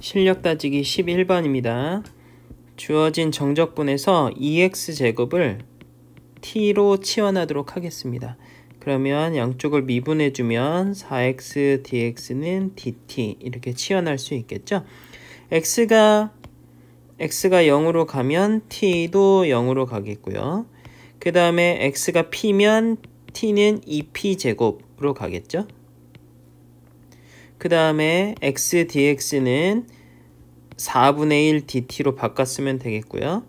실력 따지기 11번입니다. 주어진 정적분에서 2x제곱을 t로 치환하도록 하겠습니다. 그러면 양쪽을 미분해주면 4x dx는 dt 이렇게 치환할 수 있겠죠. x가 0으로 가면 t도 0으로 가겠고요. 그 다음에 x가 p면 t는 2p제곱으로 가겠죠. 그 다음에 x dx는 4분의 1 dt로 바꿨으면 되겠고요.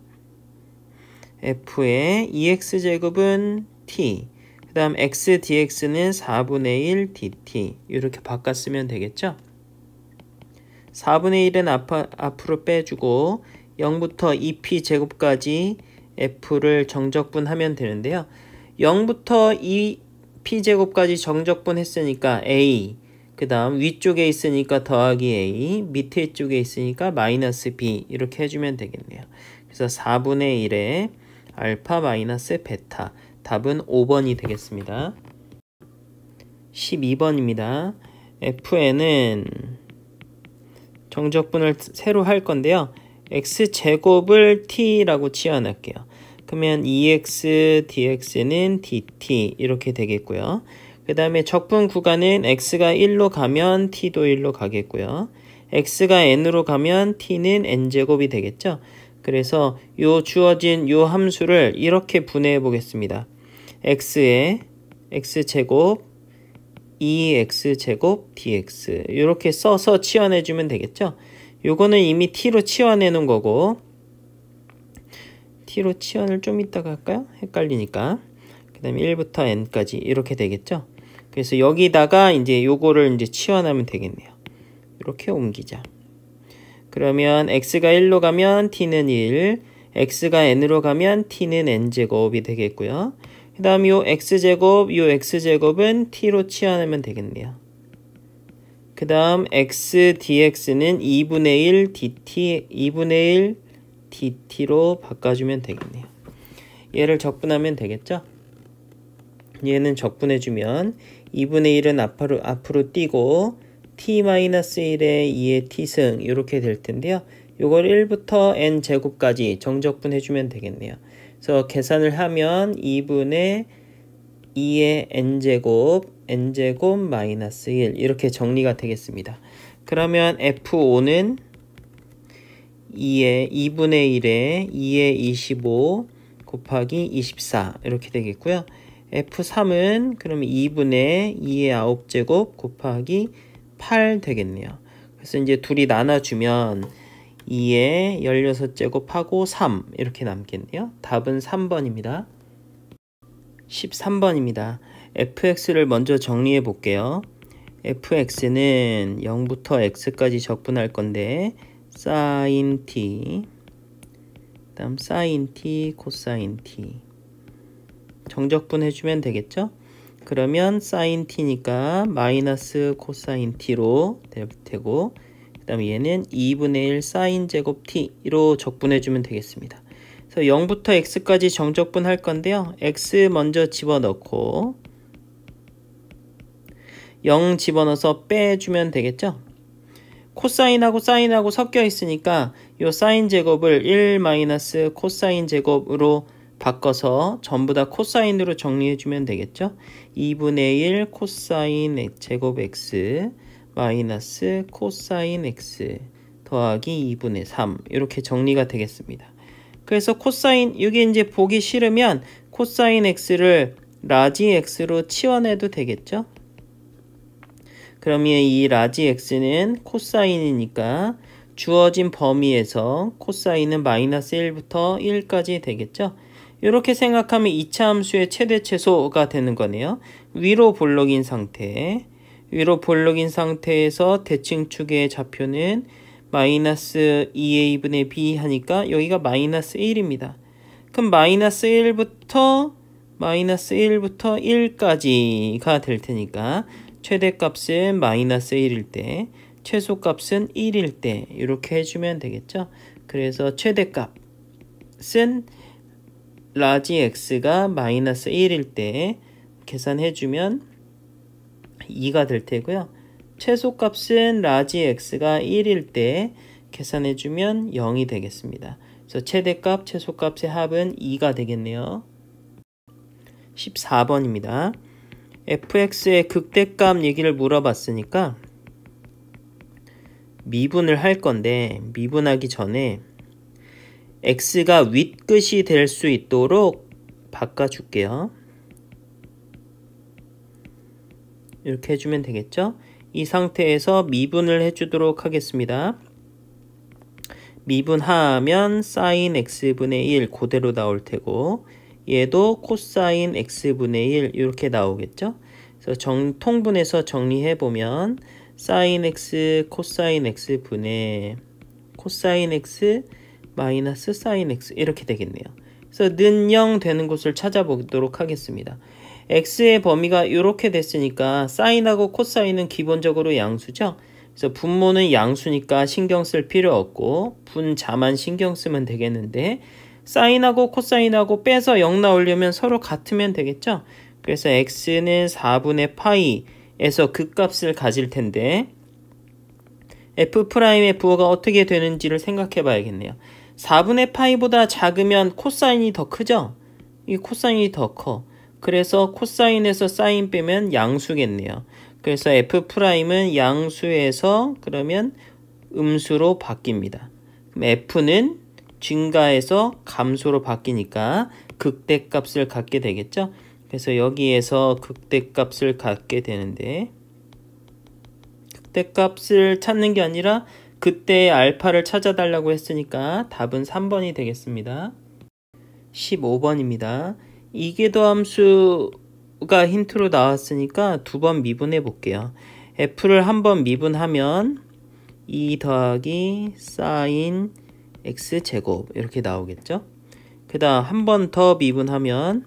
f의 2x제곱은 t, 그 다음 x dx는 4분의 1 dt 이렇게 바꿨으면 되겠죠. 4분의 1은 앞으로 빼주고 0부터 2p제곱까지 f를 정적분하면 되는데요. 0부터 2p제곱까지 정적분 했으니까 a, 그 다음 위쪽에 있으니까 더하기 a, 밑에 쪽에 있으니까 마이너스 b 이렇게 해주면 되겠네요. 그래서 4분의 1에 알파 마이너스 베타, 답은 5번이 되겠습니다. 12번입니다. fn은 정적분을 새로 할 건데요. x제곱을 t라고 치환할게요. 그러면 2x dx는 dt 이렇게 되겠고요. 그 다음에 적분 구간은 x가 1로 가면 t도 1로 가겠고요. x가 n으로 가면 t는 n제곱이 되겠죠. 그래서 요 주어진 요 함수를 이렇게 분해해 보겠습니다. x에 x제곱 2x제곱 dx 이렇게 써서 치환해 주면 되겠죠. 요거는 이미 t로 치환해 놓은 거고, t로 치환을 좀 이따가 할까요? 헷갈리니까. 그 다음에 1부터 n까지 이렇게 되겠죠. 그래서 여기다가 이제 요거를 이제 치환하면 되겠네요. 이렇게 옮기자. 그러면 x가 1로 가면 t는 1, x가 n으로 가면 t는 n제곱이 되겠고요. 그 다음 요 x제곱은 t로 치환하면 되겠네요. 그 다음 x dx는 2분의 1 dt, 2분의 1 dt로 바꿔주면 되겠네요. 얘를 적분하면 되겠죠? 얘는 적분해주면 2분의 1은 앞으로 띄고 t-1에 2의 t승 이렇게 될 텐데요. 요걸 1부터 n제곱까지 정적분해주면 되겠네요. 그래서 계산을 하면 2분의 2의 n제곱 마이너스 1 이렇게 정리가 되겠습니다. 그러면 f5는 2분의 1에 2의 25 곱하기 24 이렇게 되겠고요. f3은 그럼 2분의 2의 9제곱 곱하기 8 되겠네요. 그래서 이제 둘이 나눠주면 2의 16제곱하고 3 이렇게 남겠네요. 답은 3번입니다. 13번입니다. fx를 먼저 정리해 볼게요. fx는 0부터 x까지 적분할 건데 sin t, 그 다음 sin t, 코사인 t 정적분 해주면 되겠죠? 그러면 sin t니까 마이너스 코사인 t로 되고, 그 다음에 얘는 2분의 1 sin 제곱 t로 적분해주면 되겠습니다. 그래서 0부터 x까지 정적분 할 건데요. x 먼저 집어넣고 0 집어넣어서 빼주면 되겠죠? 코사인하고 사인하고 섞여 있으니까 요 사인 제곱을 1 마이너스 코사인 제곱으로 바꿔서 전부 다 코사인으로 정리해주면 되겠죠? 2분의 1 코사인 제곱 x 마이너스 코사인 x 더하기 2분의 3 이렇게 정리가 되겠습니다. 그래서 코사인, 이게 이제 보기 싫으면 코사인 x를 라지 x로 치환해도 되겠죠? 그러면 이 라지 x는 코사인이니까 주어진 범위에서 코사인은 마이너스 1부터 1까지 되겠죠? 이렇게 생각하면 2차 함수의 최대 최소가 되는 거네요. 위로 볼록인 상태에서 대칭축의 좌표는 마이너스 2a분의 b 하니까 여기가 마이너스 1입니다. 그럼 마이너스 1부터 1까지가 될 테니까 최대값은 마이너스 1일 때, 최소값은 1일 때 이렇게 해주면 되겠죠. 그래서 최대값은 라지 x가 마이너스 1일 때 계산해주면 2가 될 테고요. 최소값은 라지 x가 1일 때 계산해주면 0이 되겠습니다. 그래서 최대값, 최소값의 합은 2가 되겠네요. 14번입니다. fx의 극대값 얘기를 물어봤으니까 미분을 할 건데 미분하기 전에 x가 윗끝이 될 수 있도록 바꿔줄게요. 이렇게 해주면 되겠죠? 이 상태에서 미분을 해주도록 하겠습니다. 미분하면 sin x분의 1 그대로 나올 테고 얘도 코사인 x분의 1 이렇게 나오겠죠? 그래서 통분해서 정리해보면 sin x 코사인 x분의 코사인 x 마이너스 sin x 이렇게 되겠네요. 그래서 는 0 되는 곳을 찾아보도록 하겠습니다. x의 범위가 이렇게 됐으니까 사인하고 코사인은 기본적으로 양수죠. 그래서 분모는 양수니까 신경 쓸 필요 없고 분자만 신경 쓰면 되겠는데 사인하고 코사인하고 빼서 0 나오려면 서로 같으면 되겠죠. 그래서 x는 4분의 파이에서 극값을 가질 텐데 f'의 부호가 어떻게 되는지를 생각해 봐야겠네요. 4분의 파이보다 작으면 코사인이 더 크죠? 이 코사인이 더 커. 그래서 코사인에서 사인 빼면 양수겠네요. 그래서 f'은 양수에서 그러면 음수로 바뀝니다. 그럼 f는 증가해서 감소로 바뀌니까 극대값을 갖게 되겠죠. 그래서 여기에서 극대값을 갖게 되는데 극대값을 찾는 게 아니라 그때의 알파를 찾아달라고 했으니까 답은 3번이 되겠습니다. 15번입니다. 이계도함수가 힌트로 나왔으니까 두 번 미분해 볼게요. f를 한 번 미분하면 2 더하기 sin x제곱 이렇게 나오겠죠. 그 다음 한 번 더 미분하면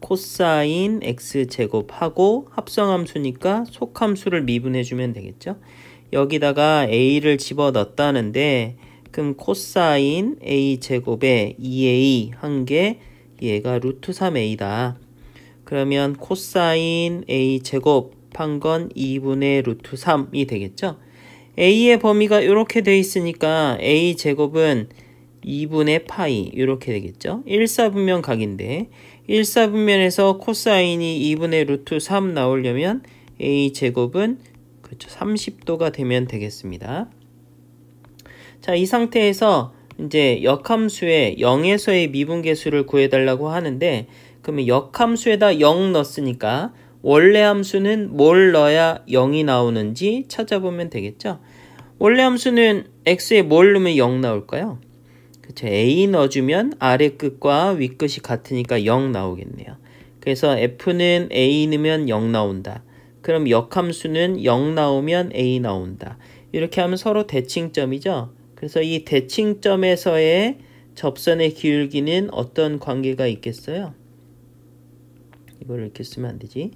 코사인 x제곱하고 합성함수니까 속함수를 미분해주면 되겠죠. 여기다가 a를 집어넣었다는데 그럼 코사인 a제곱에 2a 한 게 얘가 루트 3a다. 그러면 코사인 a제곱 한 건 2분의 루트 3이 되겠죠. a의 범위가 이렇게 돼 있으니까 a제곱은 2분의 파이 이렇게 되겠죠. 1사분면 각인데 1사분면에서 코사인이 2분의 루트 3 나오려면 a제곱은 그렇죠. 30도가 되면 되겠습니다. 자, 이 상태에서 이제 역함수의 0에서의 미분계수를 구해달라고 하는데 그러면 역함수에다 0 넣었으니까 원래 함수는 뭘 넣어야 0이 나오는지 찾아보면 되겠죠. 원래 함수는 x에 뭘 넣으면 0 나올까요? 그렇죠. a 넣어주면 아래 끝과 윗 끝이 같으니까 0 나오겠네요. 그래서 f는 a 넣으면 0 나온다. 그럼 역함수는 0 나오면 a 나온다. 이렇게 하면 서로 대칭점이죠. 그래서 이 대칭점에서의 접선의 기울기는 어떤 관계가 있겠어요? 이거를 이렇게 쓰면 안 되지.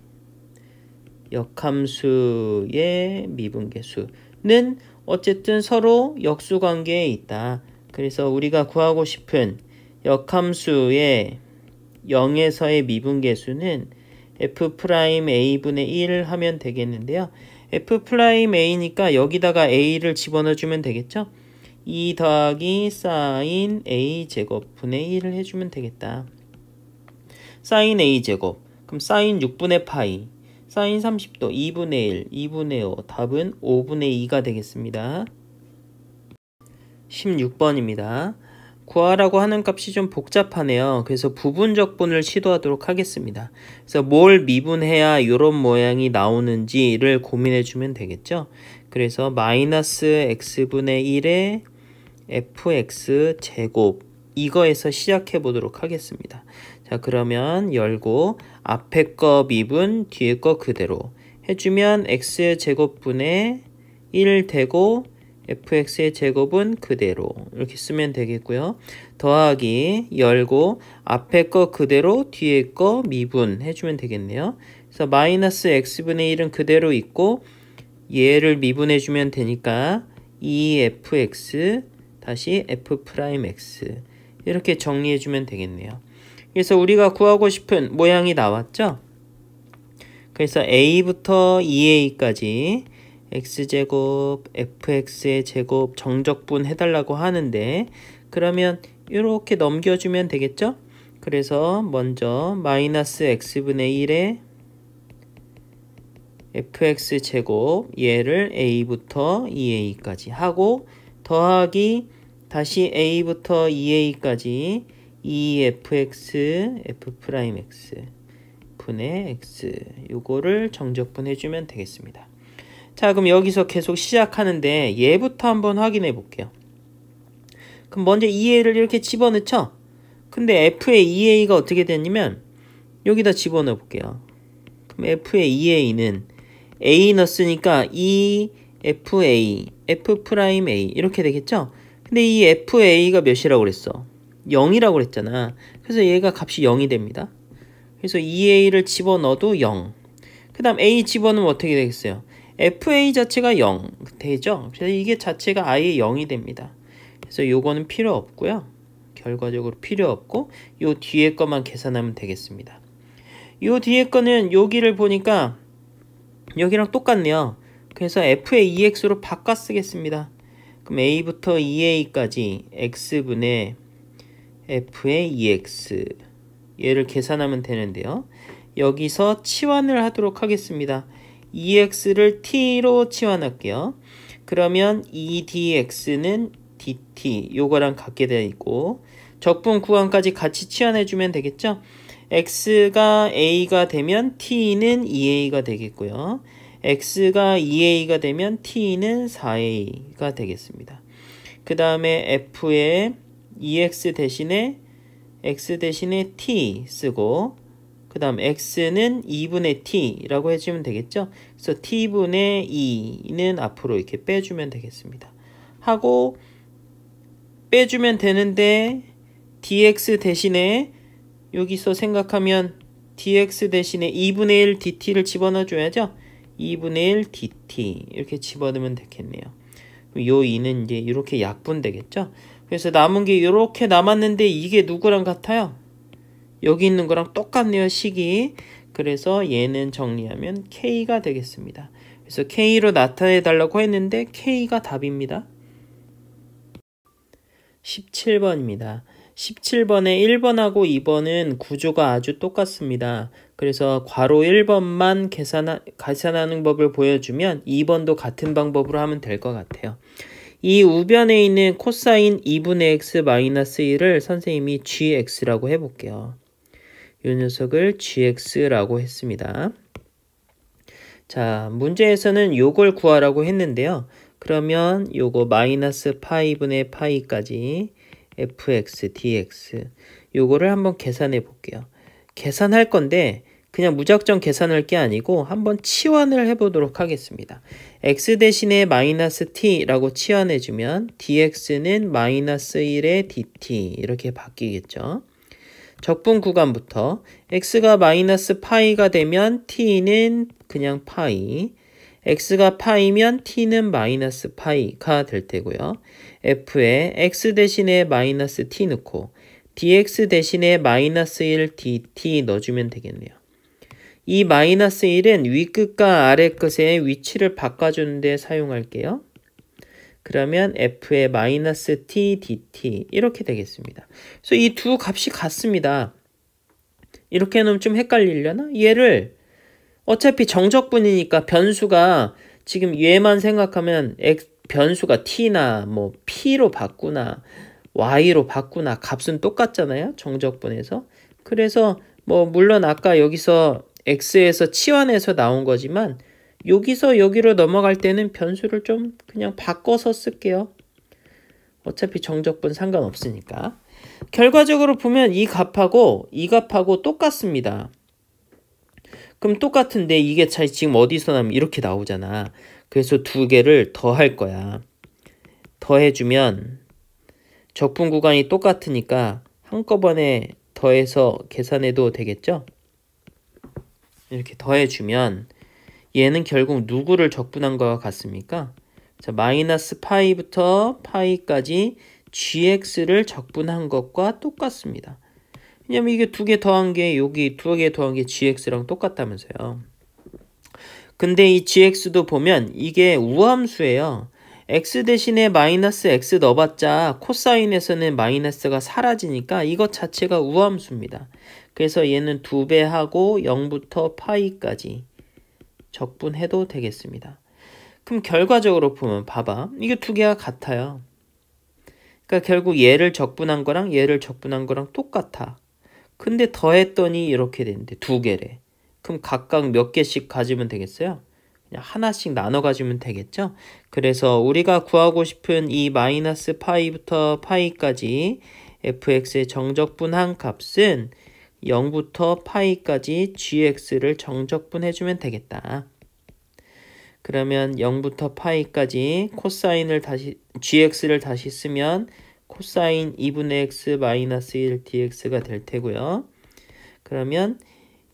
역함수의 미분계수는 어쨌든 서로 역수관계에 있다. 그래서 우리가 구하고 싶은 역함수의 0에서의 미분계수는 f'a분의 1 하면 되겠는데요. f'a니까 여기다가 a를 집어넣어주면 되겠죠. 2 더하기 sin a제곱 분의 1을 해주면 되겠다. sin a제곱 그럼 sin 6분의 파이 sin 30도 2분의 1 2분의 5 답은 5분의 2가 되겠습니다. 16번입니다. 구하라고 하는 값이 좀 복잡하네요. 그래서 부분적분을 시도하도록 하겠습니다. 그래서 뭘 미분해야 이런 모양이 나오는지를 고민해 주면 되겠죠. 그래서 마이너스 x분의 1에 fx 제곱 이거에서 시작해 보도록 하겠습니다. 자, 그러면 열고 앞에 거 미분 뒤에 거 그대로 해주면 x제곱분의 1 되고 fx의 제곱은 그대로 이렇게 쓰면 되겠고요. 더하기 열고 앞에 거 그대로 뒤에 거 미분 해주면 되겠네요. 그래서 마이너스 x분의 1은 그대로 있고 얘를 미분해주면 되니까 2fx 다시 f'x 이렇게 정리해주면 되겠네요. 그래서 우리가 구하고 싶은 모양이 나왔죠? 그래서 a부터 2a까지 x제곱 fx의 제곱 정적분 해달라고 하는데 그러면 이렇게 넘겨주면 되겠죠? 그래서 먼저 마이너스 x분의 1에 fx제곱 얘를 a부터 2a까지 하고 더하기 다시 a부터 2a까지 2fx f'x 분의 x 요거를 정적분 해주면 되겠습니다. 자, 그럼 여기서 계속 시작하는데 얘부터 한번 확인해 볼게요. 그럼 먼저 2a를 이렇게 집어넣죠? 근데 f의 2a가 어떻게 됐냐면 여기다 집어넣어 볼게요. 그럼 f의 2a는 a 넣었으니까 2fa, f'a 이렇게 되겠죠? 근데 이 fa가 몇이라고 그랬어? 0이라고 그랬잖아. 그래서 얘가 값이 0이 됩니다. 그래서 2a를 집어넣어도 0. 그 다음 a 집어넣으면 어떻게 되겠어요? fa 자체가 0 되죠? 그래서 이게 자체가 아예 0이 됩니다. 그래서 요거는 필요 없고요. 결과적으로 필요 없고 요 뒤에 것만 계산하면 되겠습니다. 요 뒤에 거는 여기를 보니까 여기랑 똑같네요. 그래서 f의 2x로 바꿔 쓰겠습니다. 그럼 a부터 2a까지 x분의 f의 2x 얘를 계산하면 되는데요. 여기서 치환을 하도록 하겠습니다. 2x를 t로 치환할게요. 그러면 2dx는 dt 요거랑 같게 되어 있고 적분 구간까지 같이 치환해주면 되겠죠. x가 a가 되면 t는 2a가 되겠고요. x가 2a가 되면 t는 4a가 되겠습니다. 그 다음에 f에 2x 대신에 x 대신에 t 쓰고 그 다음 x는 2분의 t라고 해주면 되겠죠. 그래서 t분의 2는 앞으로 이렇게 빼주면 되겠습니다. 하고 빼주면 되는데 dx 대신에 여기서 생각하면 dx 대신에 2분의 1 dt를 집어넣어 줘야죠. 2분의 1 dt 이렇게 집어넣으면 되겠네요. 요 2는 이제 이렇게 약분되겠죠. 그래서 남은 게 이렇게 남았는데 이게 누구랑 같아요? 여기 있는 거랑 똑같네요. 식이. 그래서 얘는 정리하면 K가 되겠습니다. 그래서 K로 나타내 달라고 했는데 K가 답입니다. 17번입니다. 17번에 1번하고 2번은 구조가 아주 똑같습니다. 그래서 괄호 1번만 계산하는 법을 보여주면 2번도 같은 방법으로 하면 될 것 같아요. 이 우변에 있는 코사인 2분의 x 마이너스 1을 선생님이 gx라고 해볼게요. 이 녀석을 gx라고 했습니다. 자, 문제에서는 요걸 구하라고 했는데요. 그러면 요거 마이너스 파이분의 파이까지 fx dx 요거를 한번 계산해 볼게요. 계산할 건데 그냥 무작정 계산할 게 아니고 한번 치환을 해보도록 하겠습니다. x 대신에 마이너스 t라고 치환해주면 dx는 마이너스 1의 dt 이렇게 바뀌겠죠. 적분 구간부터 x가 마이너스 파이가 되면 t는 그냥 파이, x가 파이면 t는 마이너스 파이가 될 테고요. f에 x 대신에 마이너스 t 넣고 dx 대신에 마이너스 1 dt 넣어주면 되겠네요. 이 마이너스 1은 윗끝과 아래끝의 위치를 바꿔주는 데 사용할게요. 그러면 f의 마이너스 t dt 이렇게 되겠습니다. 그래서 이 두 값이 같습니다. 이렇게 해놓으면 좀 헷갈리려나? 얘를 어차피 정적분이니까 변수가 지금 얘만 생각하면 변수가 t나 뭐 p로 바꾸나 y로 바꾸나 값은 똑같잖아요. 정적분에서. 그래서 뭐 물론 아까 여기서 x에서 치환해서 나온 거지만 여기서 여기로 넘어갈 때는 변수를 좀 그냥 바꿔서 쓸게요. 어차피 정적분 상관없으니까. 결과적으로 보면 이 값하고 이 값하고 똑같습니다. 그럼 똑같은데 이게 지금 어디서 나면 이렇게 나오잖아. 그래서 두 개를 더할 거야. 더해주면 적분 구간이 똑같으니까 한꺼번에 더해서 계산해도 되겠죠? 이렇게 더해주면 얘는 결국 누구를 적분한 것과 같습니까? 자, 마이너스 파이부터 파이까지 gx를 적분한 것과 똑같습니다. 왜냐면 이게 두 개 더한 게 여기 두 개 더한 게 gx랑 똑같다면서요. 근데 이 gx도 보면 이게 우함수예요. x 대신에 마이너스 x 넣어봤자 코사인에서는 마이너스가 사라지니까 이것 자체가 우함수입니다. 그래서 얘는 2배 하고 0부터 파이까지 적분해도 되겠습니다. 그럼 결과적으로 보면 봐봐. 이게 두 개가 같아요. 그러니까 결국 얘를 적분한 거랑 얘를 적분한 거랑 똑같아. 근데 더했더니 이렇게 되는데 두 개래. 그럼 각각 몇 개씩 가지면 되겠어요? 그냥 하나씩 나눠 가지면 되겠죠? 그래서 우리가 구하고 싶은 이 마이너스 파이부터 파이까지 fx의 정적분한 값은 0부터 파이까지 gx를 정적분해주면 되겠다. 그러면 0부터 파이까지 코사인을 다시 gx를 다시 쓰면 코사인 2분의 x 마이너스 1 dx가 될 테고요. 그러면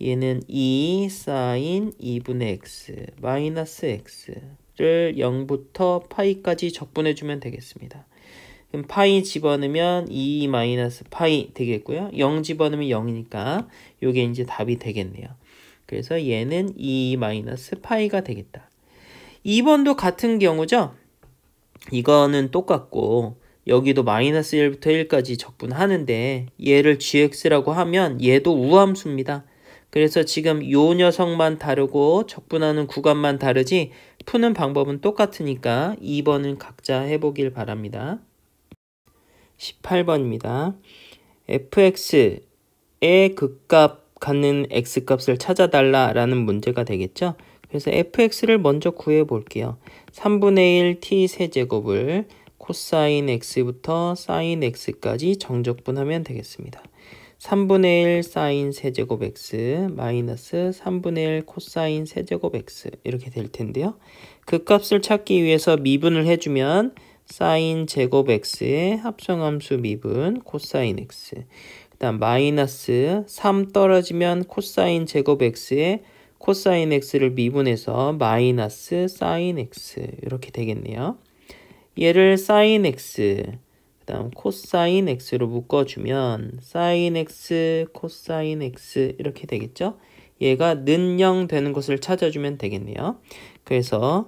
얘는 2 사인 2분의 x 마이너스 x를 0부터 파이까지 적분해주면 되겠습니다. 그럼 파이 집어넣으면 2 마이너스 파이 되겠고요. 0 집어넣으면 0이니까 이게 이제 답이 되겠네요. 그래서 얘는 2 마이너스 파이가 되겠다. 2번도 같은 경우죠. 이거는 똑같고 여기도 마이너스 1부터 1까지 적분하는데 얘를 gx라고 하면 얘도 우함수입니다. 그래서 지금 요 녀석만 다르고 적분하는 구간만 다르지 푸는 방법은 똑같으니까 2번은 각자 해보길 바랍니다. 18번입니다. fx의 극값 갖는 x값을 찾아달라라는 문제가 되겠죠. 그래서 fx를 먼저 구해 볼게요. 3분의 1 t 세제곱을 코사인 x부터 사인 x까지 정적분하면 되겠습니다. 3분의 1 사인 세제곱 x 마이너스 3분의 1 코사인 세제곱 x 이렇게 될 텐데요. 그 값을 찾기 위해서 미분을 해주면 사인 제곱 x의 합성함수 미분 코사인 x 그 다음 마이너스 3 떨어지면 코사인 제곱 x의 코사인 x를 미분해서 마이너스 사인 x 이렇게 되겠네요. 얘를 사인 x 그 다음 코사인 x로 묶어주면 사인 x 코사인 x 이렇게 되겠죠. 얘가 는 0 되는 것을 찾아주면 되겠네요. 그래서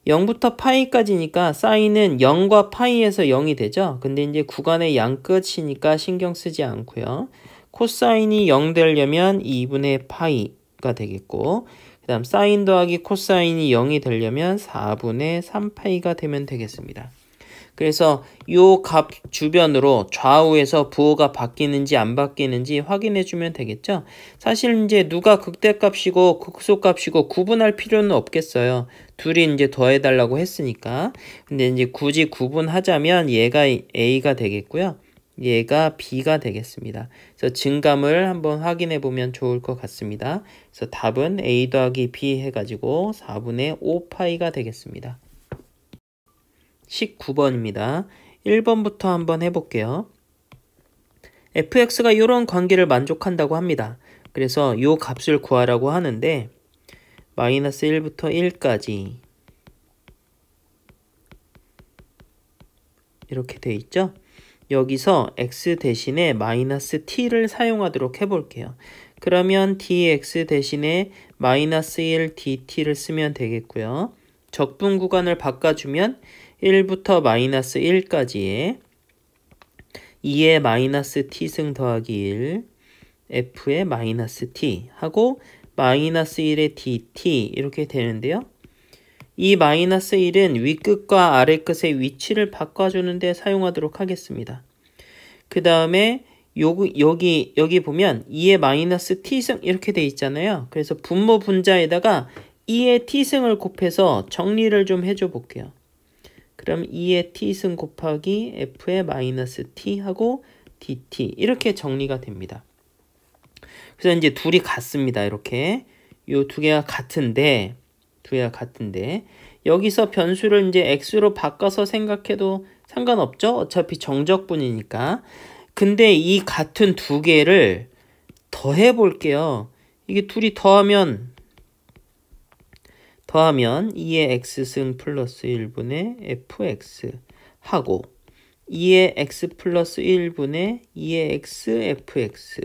0부터 파이까지니까 사인은 0과 파이에서 0이 되죠. 근데 이제 구간의 양끝이니까 신경 쓰지 않고요. 코사인이 0 되려면 2분의 파이가 되겠고 그 다음 사인 더하기 코사인이 0이 되려면 4분의 3파이가 되면 되겠습니다. 그래서 요 값 주변으로 좌우에서 부호가 바뀌는지 안 바뀌는지 확인해 주면 되겠죠. 사실 이제 누가 극대값이고 극소값이고 구분할 필요는 없겠어요. 둘이 이제 더해달라고 했으니까. 근데 이제 굳이 구분하자면 얘가 A가 되겠고요. 얘가 B가 되겠습니다. 그래서 증감을 한번 확인해 보면 좋을 것 같습니다. 그래서 답은 A 더하기 B 해가지고 4분의 5파이가 되겠습니다. 19번입니다. 1번부터 한번 해볼게요. fx가 이런 관계를 만족한다고 합니다. 그래서 이 값을 구하라고 하는데 마이너스 1부터 1까지 이렇게 돼 있죠. 여기서 x 대신에 마이너스 t를 사용하도록 해볼게요. 그러면 dx 대신에 마이너스 1 dt를 쓰면 되겠고요. 적분 구간을 바꿔주면 1부터 마이너스 1까지의 2의 마이너스 t승 더하기 1 f의 마이너스 t 하고 마이너스 1의 dt 이렇게 되는데요. 이 마이너스 1은 윗끝과 아래끝의 위치를 바꿔주는 데 사용하도록 하겠습니다. 그 다음에 여기 보면 2의 마이너스 t승 이렇게 돼 있잖아요. 그래서 분모 분자에다가 2의 t승을 곱해서 정리를 좀 해줘 볼게요. 그럼 2의 t승 곱하기 f의 마이너스 t 하고 dt 이렇게 정리가 됩니다. 그래서 이제 둘이 같습니다. 이렇게 요 두 개가 같은데 여기서 변수를 이제 x로 바꿔서 생각해도 상관없죠. 어차피 정적분이니까. 근데 이 같은 두 개를 더해 볼게요. 이게 둘이 더하면 2의 x승 플러스 1분의 fx 하고 2의 x 플러스 1분의 2의 x fx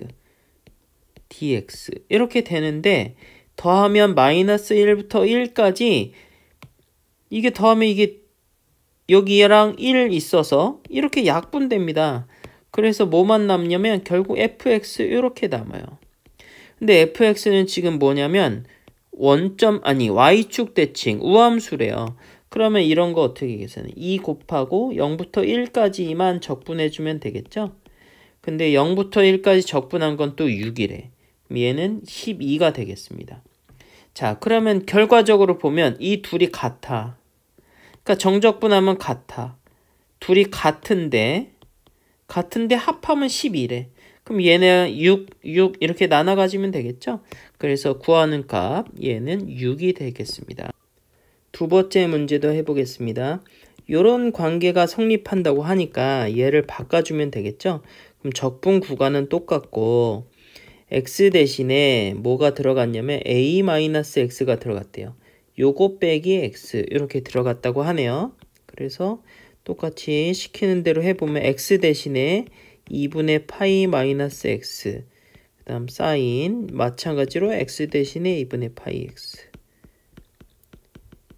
dx 이렇게 되는데 더하면 마이너스 1부터 1까지 이게 더하면 이게 여기랑 1 있어서 이렇게 약분됩니다. 그래서 뭐만 남냐면 결국 fx 이렇게 남아요. 근데 fx는 지금 뭐냐면 y축 대칭 우함수래요. 그러면 이런 거 어떻게 계산해? 2 곱하고 0부터 1까지만 적분해주면 되겠죠? 근데 0부터 1까지 적분한 건 또 6이래. 얘는 12가 되겠습니다. 자, 그러면 결과적으로 보면 이 둘이 같아. 그러니까 정적분하면 같아. 둘이 같은데 합하면 12래. 그럼 얘는 6 이렇게 나눠 가지면 되겠죠? 그래서 구하는 값 얘는 6이 되겠습니다. 두 번째 문제도 해보겠습니다. 이런 관계가 성립한다고 하니까 얘를 바꿔주면 되겠죠? 그럼 적분 구간은 똑같고 x 대신에 뭐가 들어갔냐면 a-x가 들어갔대요. 요거 빼기 x 이렇게 들어갔다고 하네요. 그래서 똑같이 시키는 대로 해보면 x 대신에 2분의 파이 마이너스 x 그 다음 사인 마찬가지로 x 대신에 2분의 파이 x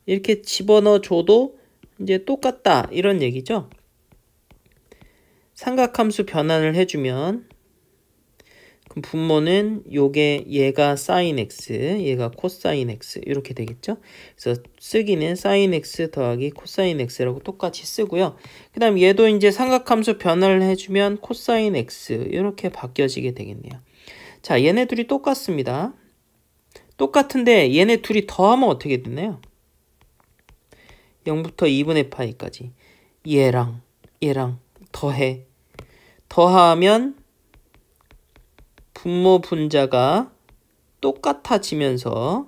이렇게 집어넣어 줘도 이제 똑같다 이런 얘기죠. 삼각함수 변환을 해주면 그럼 분모는 요게 얘가 사인 x, 얘가 코사인 x 이렇게 되겠죠. 그래서 쓰기는 사인 x 더하기 코사인 x라고 똑같이 쓰고요. 그 다음 얘도 이제 삼각함수 변화를 해주면 코사인 x 이렇게 바뀌어지게 되겠네요. 자, 얘네 둘이 똑같습니다. 똑같은데 얘네 둘이 더하면 어떻게 되나요? 0부터 2분의 파이까지 얘랑 더해. 더하면 분모 분자가 똑같아지면서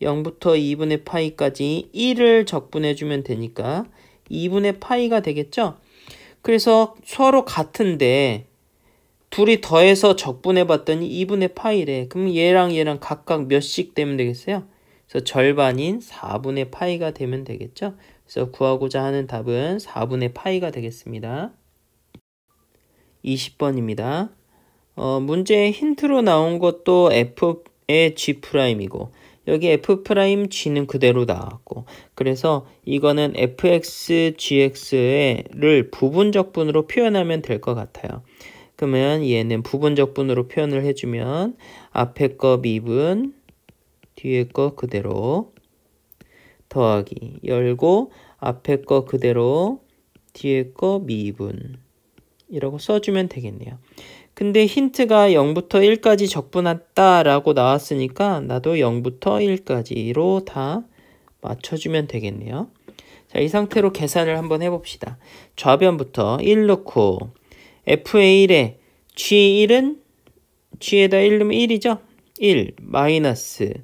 0부터 2분의 파이까지 1을 적분해주면 되니까 2분의 파이가 되겠죠? 그래서 서로 같은데 둘이 더해서 적분해봤더니 2분의 파이래. 그럼 얘랑 각각 몇씩 되면 되겠어요? 그래서 절반인 4분의 파이가 되면 되겠죠? 그래서 구하고자 하는 답은 4분의 파이가 되겠습니다. 20번입니다. 문제의 힌트로 나온 것도 f의 g'이고 여기 f'g는 그대로 나왔고 그래서 이거는 fx, gx를 부분적분으로 표현하면 될 것 같아요. 그러면 얘는 부분적분으로 표현을 해주면 앞에 거 미분, 뒤에 거 그대로 더하기 열고 앞에 거 그대로 뒤에 거 미분 이라고 써주면 되겠네요. 근데 힌트가 0부터 1까지 적분했다라고 나왔으니까 나도 0부터 1까지로 다 맞춰주면 되겠네요. 자, 이 상태로 계산을 한번 해봅시다. 좌변부터 1 넣고 f의 1에 g1은 g에다 1 넣으면 1이죠? 1 마이너스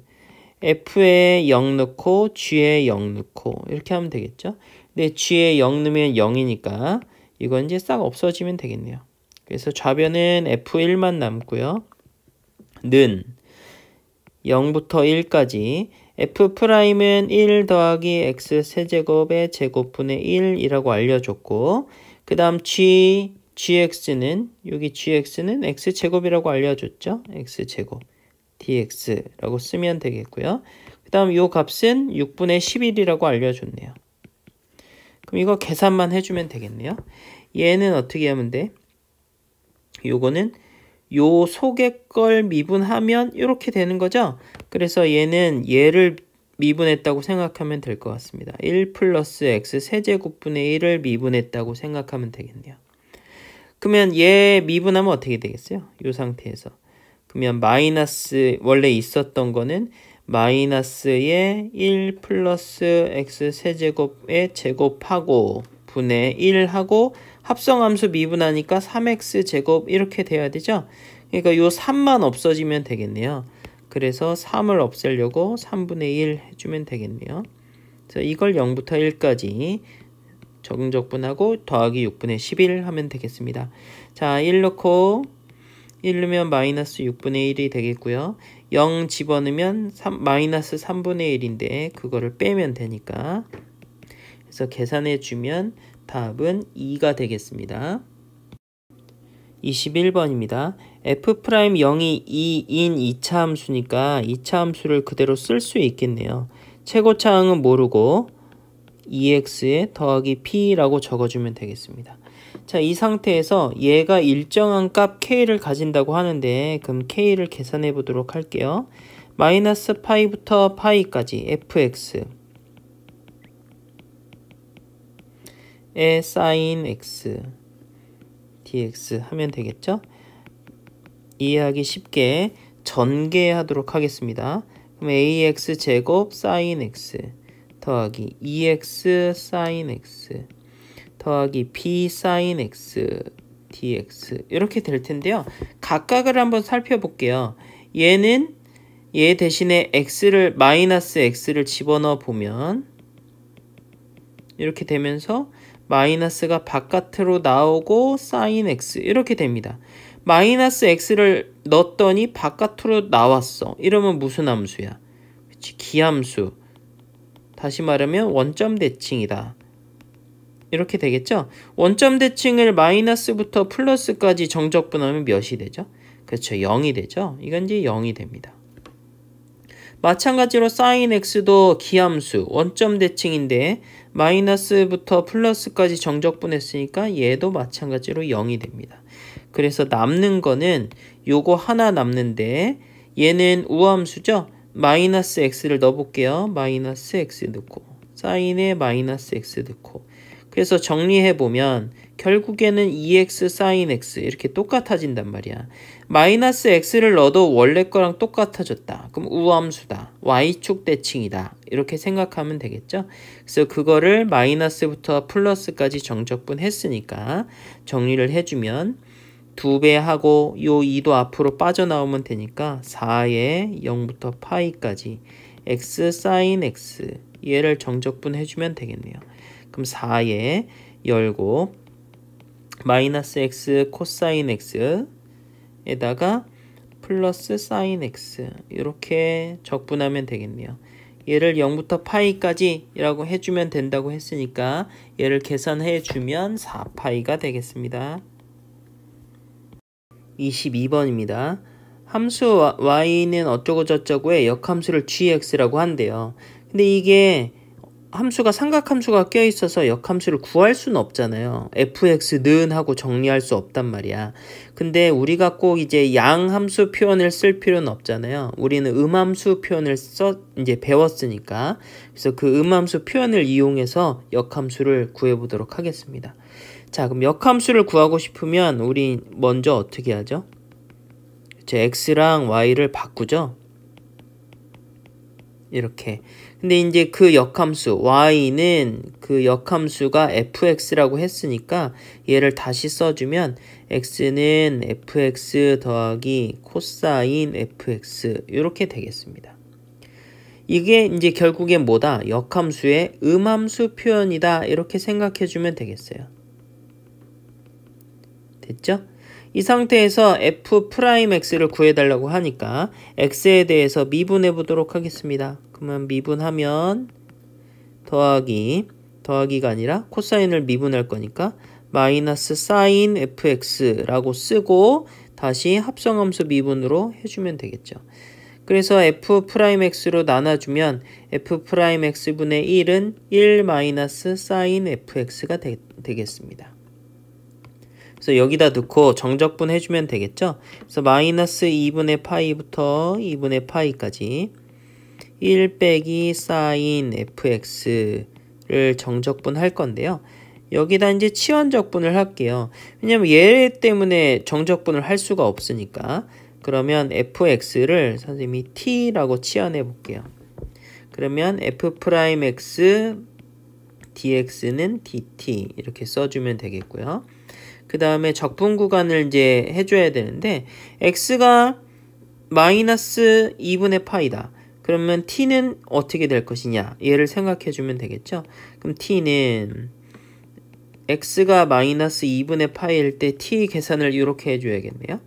f에 0 넣고 g에 0 넣고 이렇게 하면 되겠죠? 근데 g에 0 넣으면 0이니까 이건 이제 싹 없어지면 되겠네요. 그래서 좌변은 f1만 남고요. 는 0부터 1까지 f'은 1 더하기 x 세제곱의 제곱분의 1이라고 알려줬고 그 다음 gx는 여기 gx는 x제곱이라고 알려줬죠. x제곱 dx라고 쓰면 되겠고요. 그 다음 요 값은 6분의 11이라고 알려줬네요. 그럼 이거 계산만 해주면 되겠네요. 얘는 어떻게 하면 돼? 요거는 요 속의 걸 미분하면 이렇게 되는 거죠. 그래서 얘는 얘를 미분했다고 생각하면 될 것 같습니다. 1 플러스 x 세제곱분의 1을 미분했다고 생각하면 되겠네요. 그러면 얘 미분하면 어떻게 되겠어요? 요 상태에서. 그러면 마이너스 원래 있었던 거는 마이너스에 1 플러스 x 세제곱에 제곱하고 분의 1하고 합성함수 미분하니까 3x 제곱 이렇게 돼야 되죠. 그러니까 요 3만 없어지면 되겠네요. 그래서 3을 없애려고 3분의 1 해주면 되겠네요. 그래서 이걸 0부터 1까지 적분하고 더하기 6분의 11 하면 되겠습니다. 자, 1 넣고 1 넣으면 마이너스 6분의 1이 되겠고요. 0 집어넣으면 마이너스 3분의 1인데 그거를 빼면 되니까 그래서 계산해주면 답은 2가 되겠습니다. 21번입니다. f'0이 2인 2차 함수니까 2차 함수를 그대로 쓸 수 있겠네요. 최고차항은 모르고 2x에 더하기 p라고 적어주면 되겠습니다. 자, 이 상태에서 얘가 일정한 값 k를 가진다고 하는데 그럼 k를 계산해 보도록 할게요. 마이너스 파이부터 파이까지 fx의 sin x dx 하면 되겠죠? 이해하기 쉽게 전개하도록 하겠습니다. 그럼 ax 제곱 sin x 더하기 2x sin x 더하기 b sin x dx 이렇게 될 텐데요. 각각을 한번 살펴볼게요. 얘는 얘 대신에 x를 마이너스 x를 집어넣어 보면 이렇게 되면서 마이너스가 바깥으로 나오고 sin x 이렇게 됩니다. 마이너스 x를 넣었더니 바깥으로 나왔어. 이러면 무슨 함수야? 그치, 기함수. 다시 말하면 원점 대칭이다. 이렇게 되겠죠? 원점 대칭을 마이너스부터 플러스까지 정적분하면 몇이 되죠? 그렇죠. 0이 되죠. 이건 이제 0이 됩니다. 마찬가지로 sin x도 기함수, 원점 대칭인데 마이너스부터 플러스까지 정적분했으니까 얘도 마찬가지로 0이 됩니다. 그래서 남는 거는 요거 하나 남는데 얘는 우함수죠? 마이너스 x를 넣어볼게요. 마이너스 x 넣고 sin에 마이너스 x 넣고 그래서 정리해보면 결국에는 2x sin x 이렇게 똑같아진단 말이야. 마이너스 x를 넣어도 원래 거랑 똑같아졌다. 그럼 우함수다. y축 대칭이다. 이렇게 생각하면 되겠죠. 그래서 그거를 마이너스부터 플러스까지 정적분 했으니까 정리를 해주면 2배 하고 요 2도 앞으로 빠져나오면 되니까 4에 0부터 파이까지 x sin x 얘를 정적분 해주면 되겠네요. 그럼 4에 열고 마이너스 x 코사인 x에다가 플러스 sin x 이렇게 적분하면 되겠네요. 얘를 0부터 파이까지 라고 해주면 된다고 했으니까 얘를 계산해 주면 4파이가 되겠습니다. 22번입니다. 함수 y는 어쩌고 저쩌고의 역함수를 gx라고 한대요. 근데 이게 함수가 삼각함수가 껴있어서 역함수를 구할 수는 없잖아요. fx는 하고 정리할 수 없단 말이야. 근데 우리가 꼭 이제 양함수 표현을 쓸 필요는 없잖아요. 우리는 음함수 표현을 이제 배웠으니까. 그래서 그 음함수 표현을 이용해서 역함수를 구해보도록 하겠습니다. 자, 그럼 역함수를 구하고 싶으면 우리 먼저 어떻게 하죠? x랑 y를 바꾸죠? 이렇게. 근데 이제 그 역함수 y는 그 역함수가 fx라고 했으니까 얘를 다시 써주면 x는 fx 더하기 코사인 fx 이렇게 되겠습니다. 이게 이제 결국엔 뭐다? 역함수의 음함수 표현이다. 이렇게 생각해주면 되겠어요. 됐죠? 이 상태에서 f'x를 구해달라고 하니까 x에 대해서 미분해 보도록 하겠습니다. 그러면 미분하면 더하기가 아니라 코사인을 미분할 거니까 마이너스 sin fx라고 쓰고 다시 합성함수 미분으로 해주면 되겠죠. 그래서 f'x로 나눠주면 f'x분의 1은 1 마이너스 sin fx가 되겠습니다. 그래서 여기다 넣고 정적분 해주면 되겠죠. 그래서 마이너스 2분의 파이부터 2분의 파이까지 1 빼기 sin fx를 정적분 할 건데요. 여기다 이제 치환적분을 할게요. 왜냐면 얘 때문에 정적분을 할 수가 없으니까. 그러면 fx를 선생님이 t라고 치환해 볼게요. 그러면 f'x dx는 dt 이렇게 써주면 되겠고요. 그 다음에 적분 구간을 이제 해줘야 되는데 x가 마이너스 2분의 파이다. 그러면 t는 어떻게 될 것이냐? 얘를 생각해 주면 되겠죠? 그럼 t는 x가 마이너스 2분의 파이일 때 t 계산을 이렇게 해줘야겠네요.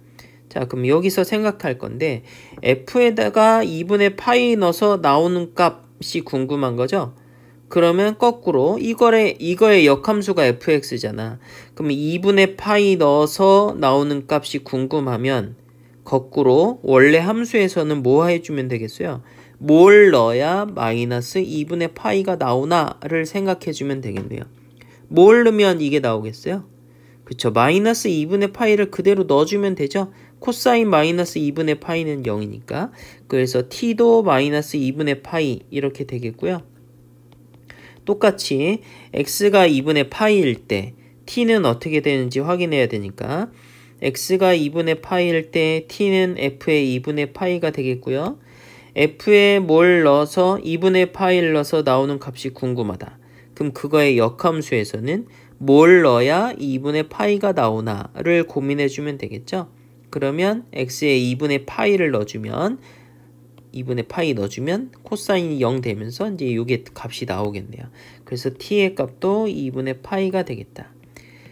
자, 그럼 여기서 생각할 건데 f에다가 2분의 파이 넣어서 나오는 값이 궁금한 거죠? 그러면 거꾸로 이거의 역함수가 fx잖아. 그럼 2분의 파이 넣어서 나오는 값이 궁금하면 거꾸로 원래 함수에서는 뭐 해주면 되겠어요? 뭘 넣어야 마이너스 2분의 파이가 나오나를 생각해주면 되겠네요. 뭘 넣으면 이게 나오겠어요? 그쵸, 마이너스 2분의 파이를 그대로 넣어주면 되죠. 코사인 마이너스 2분의 파이는 0이니까. 그래서 t도 마이너스 2분의 파이 이렇게 되겠고요. 똑같이 x가 2분의 파이일 때 t는 어떻게 되는지 확인해야 되니까 x가 2분의 파이일 때 t는 f의 2분의 파이가 되겠고요. f에 뭘 넣어서 2분의 파이를 넣어서 나오는 값이 궁금하다. 그럼 그거의 역함수에서는 뭘 넣어야 2분의 파이가 나오나를 고민해주면 되겠죠. 그러면 x에 2분의 파이를 넣어주면 2분의 파이 넣어주면 코사인이 0 되면서 이제 이게 값이 나오겠네요. 그래서 t의 값도 2분의 파이가 되겠다.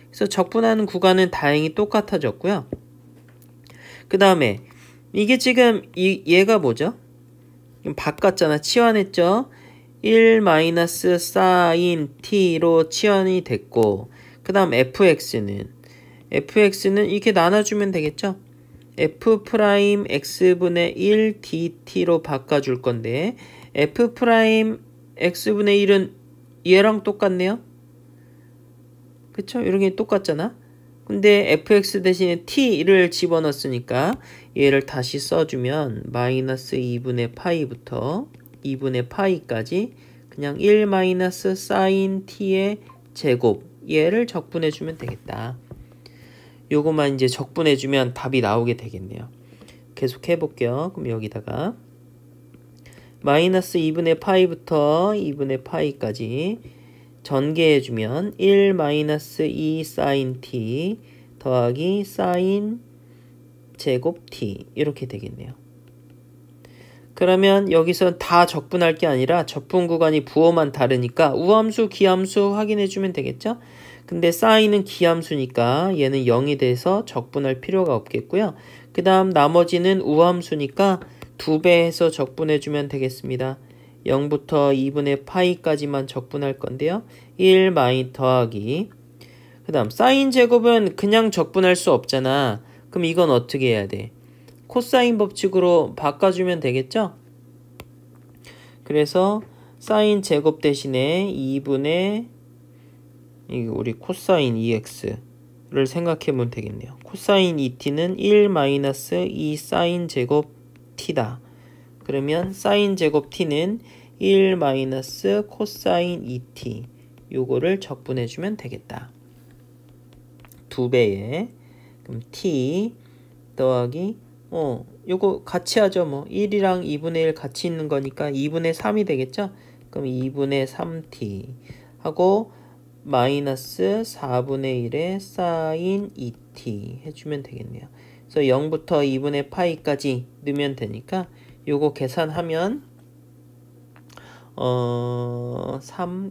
그래서 적분하는 구간은 다행히 똑같아졌고요. 그 다음에 이게 지금 얘가 뭐죠? 바꿨잖아. 치환했죠. 1 마이너스 사인 t로 치환이 됐고 그 다음 fx는 이렇게 나눠주면 되겠죠. f 프라임 x분의 1 dt로 바꿔줄 건데 f 프라임 x분의 1은 얘랑 똑같네요. 그쵸? 이렇게 똑같잖아. 근데 fx 대신에 t를 집어넣었으니까 얘를 다시 써주면 마이너스 2분의 파이부터 2분의 파이까지 그냥 1 마이너스 사인 t의 제곱 얘를 적분해주면 되겠다. 요거만 이제 적분해주면 답이 나오게 되겠네요. 계속 해볼게요. 그럼 여기다가 마이너스 2분의 파이부터 2분의 파이까지 전개해주면 1 마이너스 2 사인 t 더하기 사인 제곱 t 이렇게 되겠네요. 그러면 여기서 다 적분할 게 아니라 적분 구간이 부호만 다르니까 우함수, 기함수 확인해주면 되겠죠? 근데 사인은 기함수니까 얘는 0이 돼서 적분할 필요가 없겠고요. 그 다음 나머지는 우함수니까 2배 해서 적분해주면 되겠습니다. 0부터 2분의 파이까지만 적분할 건데요. 1 마이 더하기 그 다음 사인 제곱은 그냥 적분할 수 없잖아. 그럼 이건 어떻게 해야 돼? 코사인 법칙으로 바꿔주면 되겠죠? 그래서 사인 제곱 대신에 2분의 우리 코사인 2x를 생각해보면 되겠네요. 코사인 2t는 1 마이너스 2 사인 제곱 t다. 그러면 사인 제곱 t는 1 마이너스 코사인 2t 요거를 적분해주면 되겠다. 2배에 그럼 t 더하기 요거 같이 하죠. 뭐 1이랑 2분의 1 같이 있는 거니까 2분의 3이 되겠죠. 그럼 2분의 3t 하고 마이너스 4분의 1의 사인 2t 해주면 되겠네요. 그래서 0부터 2분의 파이까지 넣으면 되니까 요거 계산하면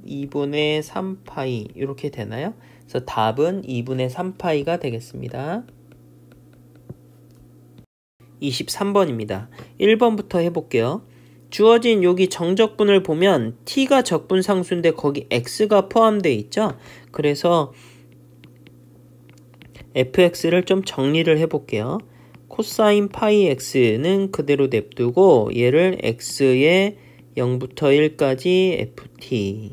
2분의 3파이 이렇게 되나요? 그래서 답은 2분의 3파이가 되겠습니다. 23번입니다. 1번부터 해볼게요. 주어진 여기 정적분을 보면 t가 적분상수인데 거기 x가 포함되어 있죠? 그래서 fx를 좀 정리를 해볼게요. 코사인 파이 x는 그대로 냅두고 얘를 x의 0부터 1까지 ft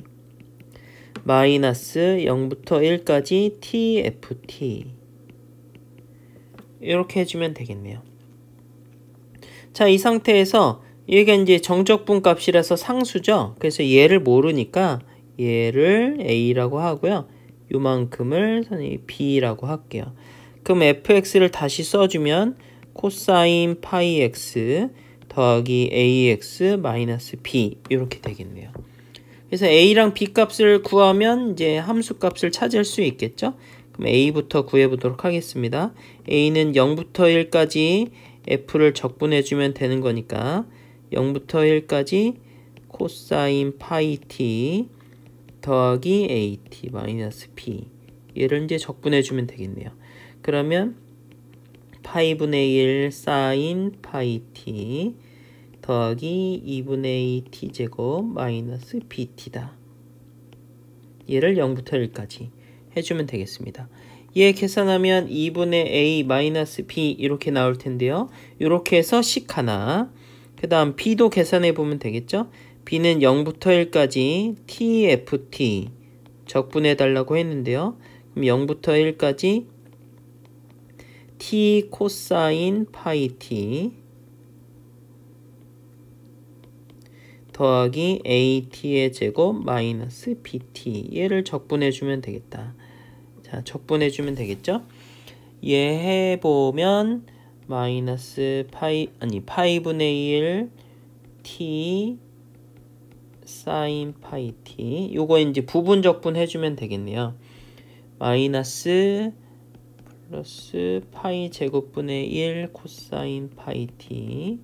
마이너스 0부터 1까지 tft 이렇게 해주면 되겠네요. 자, 이 상태에서 얘가 이제 정적분 값이라서 상수죠. 그래서 얘를 모르니까 얘를 a라고 하고요. 요만큼을 b라고 할게요. 그럼 fx를 다시 써주면 코사인 파이 x 더하기 ax 마이너스 b 이렇게 되겠네요. 그래서 a랑 b 값을 구하면 이제 함수 값을 찾을 수 있겠죠. 그럼 a부터 구해보도록 하겠습니다. a는 0부터 1까지 f를 적분해주면 되는 거니까 0부터 1까지 코사인 파이 t 더하기 at 마이너스 b 얘를 이제 적분해주면 되겠네요. 그러면 파이분의 1 사인 파이 t 더하기 2분의 2 t제곱 마이너스 bt다. 얘를 0부터 1까지 해주면 되겠습니다. 얘 계산하면 2분의 a 마이너스 b 이렇게 나올 텐데요. 이렇게 해서 식 하나. 그 다음 b도 계산해 보면 되겠죠. b는 0부터 1까지 tft 적분해 달라고 했는데요. 그럼 0부터 1까지 t 코사인 파이 t 더하기 at의 제곱 마이너스 bt 얘를 적분해주면 되겠다. 자, 적분해주면 되겠죠? 얘 해보면 마이너스 파이분의 1 t 사인 파이 t 요거 이제 부분 적분해주면 되겠네요. 마이너스 플러스 파이 제곱분의 1 코사인 파이 t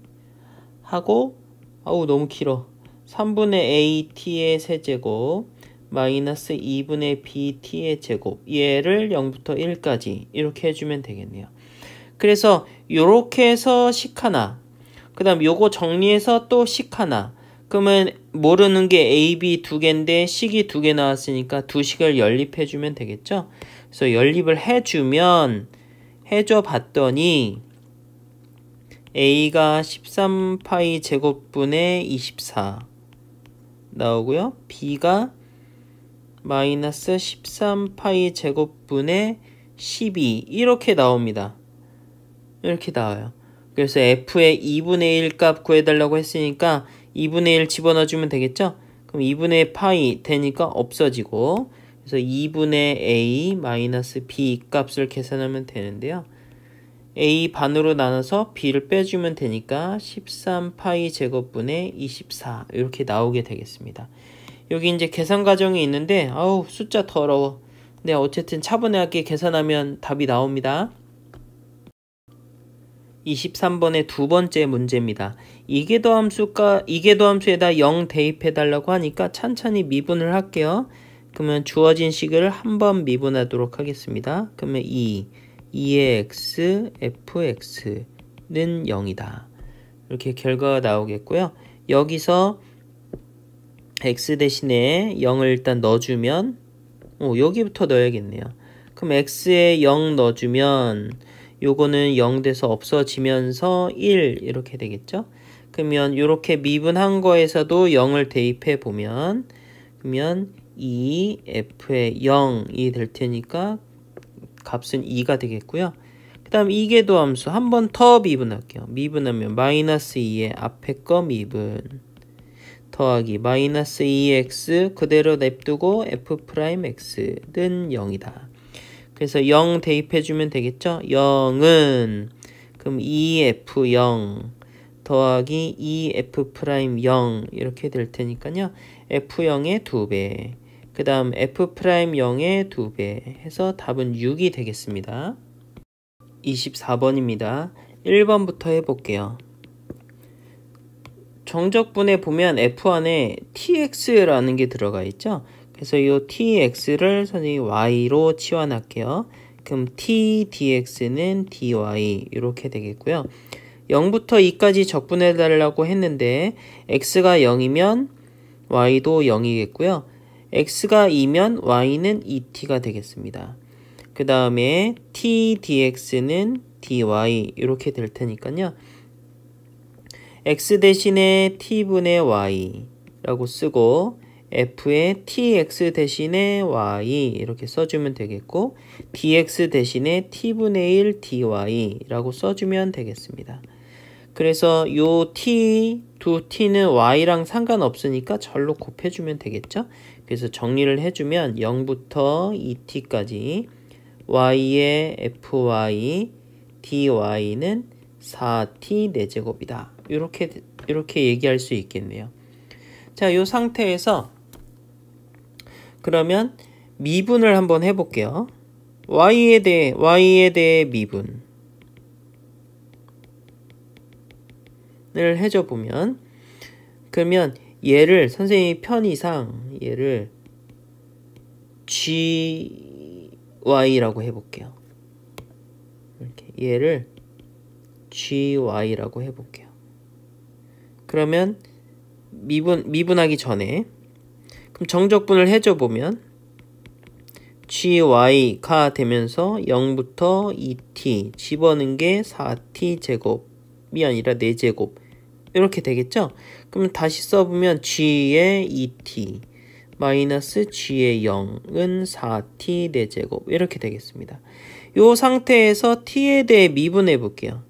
하고 아우 너무 길어. 3분의 at의 세제곱 마이너스 2분의 bt의 제곱 얘를 0부터 1까지 이렇게 해주면 되겠네요. 그래서 요렇게 해서 식 하나 그 다음 요거 정리해서 또 식 하나 그러면 모르는 게 a, b 두 개인데 식이 두 개 나왔으니까 두 식을 연립해주면 되겠죠. 그래서 연립을 해줘 봤더니 a가 13파이 제곱분의 24 나오고요. b가 마이너스 13파이 제곱분의 12 이렇게 나옵니다. 이렇게 나와요. 그래서 f의 2분의 1 값 구해달라고 했으니까 2분의 1 집어넣어주면 되겠죠? 그럼 2분의 파이 되니까 없어지고 그래서 2분의 a 마이너스 b 값을 계산하면 되는데요. a 반으로 나눠서 b를 빼주면 되니까 13파이 제곱분의 24 이렇게 나오게 되겠습니다. 여기 이제 계산 과정이 있는데 아우 숫자 더러워. 네, 어쨌든 차분하게 계산하면 답이 나옵니다. 23번의 두 번째 문제입니다. 이계도 함수에다 0 대입해 달라고 하니까 찬찬히 미분을 할게요. 그러면 주어진 식을 한번 미분하도록 하겠습니다. 그러면 2의 x, fx는 0이다. 이렇게 결과가 나오겠고요. 여기서 x 대신에 0을 일단 넣어주면 여기부터 넣어야겠네요. 그럼 x에 0 넣어주면 요거는 0 돼서 없어지면서 1 이렇게 되겠죠. 그러면 이렇게 미분한 거에서도 0을 대입해 보면 그러면 2f에 0이 될 테니까 값은 2가 되겠고요. 그 다음 이계도 함수 한 번 더 미분할게요. 미분하면 마이너스 2의 앞에 거 미분 더하기 마이너스 2x 그대로 냅두고 f'x는 0이다. 그래서 0 대입해주면 되겠죠? 0은 그럼 2f0 더하기 2f'0 이렇게 될 테니까요. f0의 2배 그 다음 f'0의 2배 해서 답은 6이 되겠습니다. 24번입니다. 1번부터 해볼게요. 정적분에 보면 f 안에 tx라는 게 들어가 있죠. 그래서 이 tx를 선생님이 y로 치환할게요. 그럼 t dx는 dy 이렇게 되겠고요. 0부터 2까지 적분해 달라고 했는데 x가 0이면 y도 0이겠고요. x가 2면 y는 2t가 되겠습니다. 그 다음에 t dx는 dy 이렇게 될 테니까요. x 대신에 t분의 y라고 쓰고 f에 tx 대신에 y 이렇게 써주면 되겠고 dx 대신에 t분의 1 dy라고 써주면 되겠습니다. 그래서 요 t, 두 t는 y랑 상관없으니까 절로 곱해주면 되겠죠. 그래서 정리를 해주면 0부터 2t까지 y의 fy dy는 4t 4제곱이다. 이렇게 얘기할 수 있겠네요. 자, 요 상태에서 그러면 미분을 한번 해볼게요. y에 대해 미분을 해줘 보면 그러면 얘를 선생님이 편의상 얘를 gy라고 해볼게요. 이렇게 얘를 gy라고 해볼게요. 그러면 미분하기 전에 그럼 정적분을 해줘 보면 gy가 되면서 0부터 2t 집어넣은 게 4t 제곱이 아니라 4제곱 이렇게 되겠죠? 그럼 다시 써보면 g의 2t 마이너스 g의 0은 4t 4제곱 이렇게 되겠습니다. 이 상태에서 t에 대해 미분해 볼게요.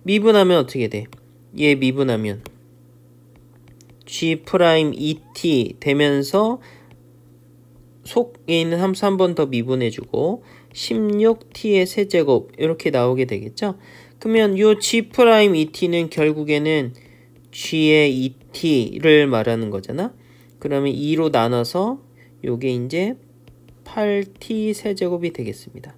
미분하면 어떻게 돼? 얘 미분하면 g'2t 되면서 속에 있는 함수 한 번 더 미분해주고 16t의 세제곱 이렇게 나오게 되겠죠? 그러면 요 g'2t는 결국에는 g의 2t를 말하는 거잖아? 그러면 2로 나눠서 요게 이제 8t 세제곱이 되겠습니다.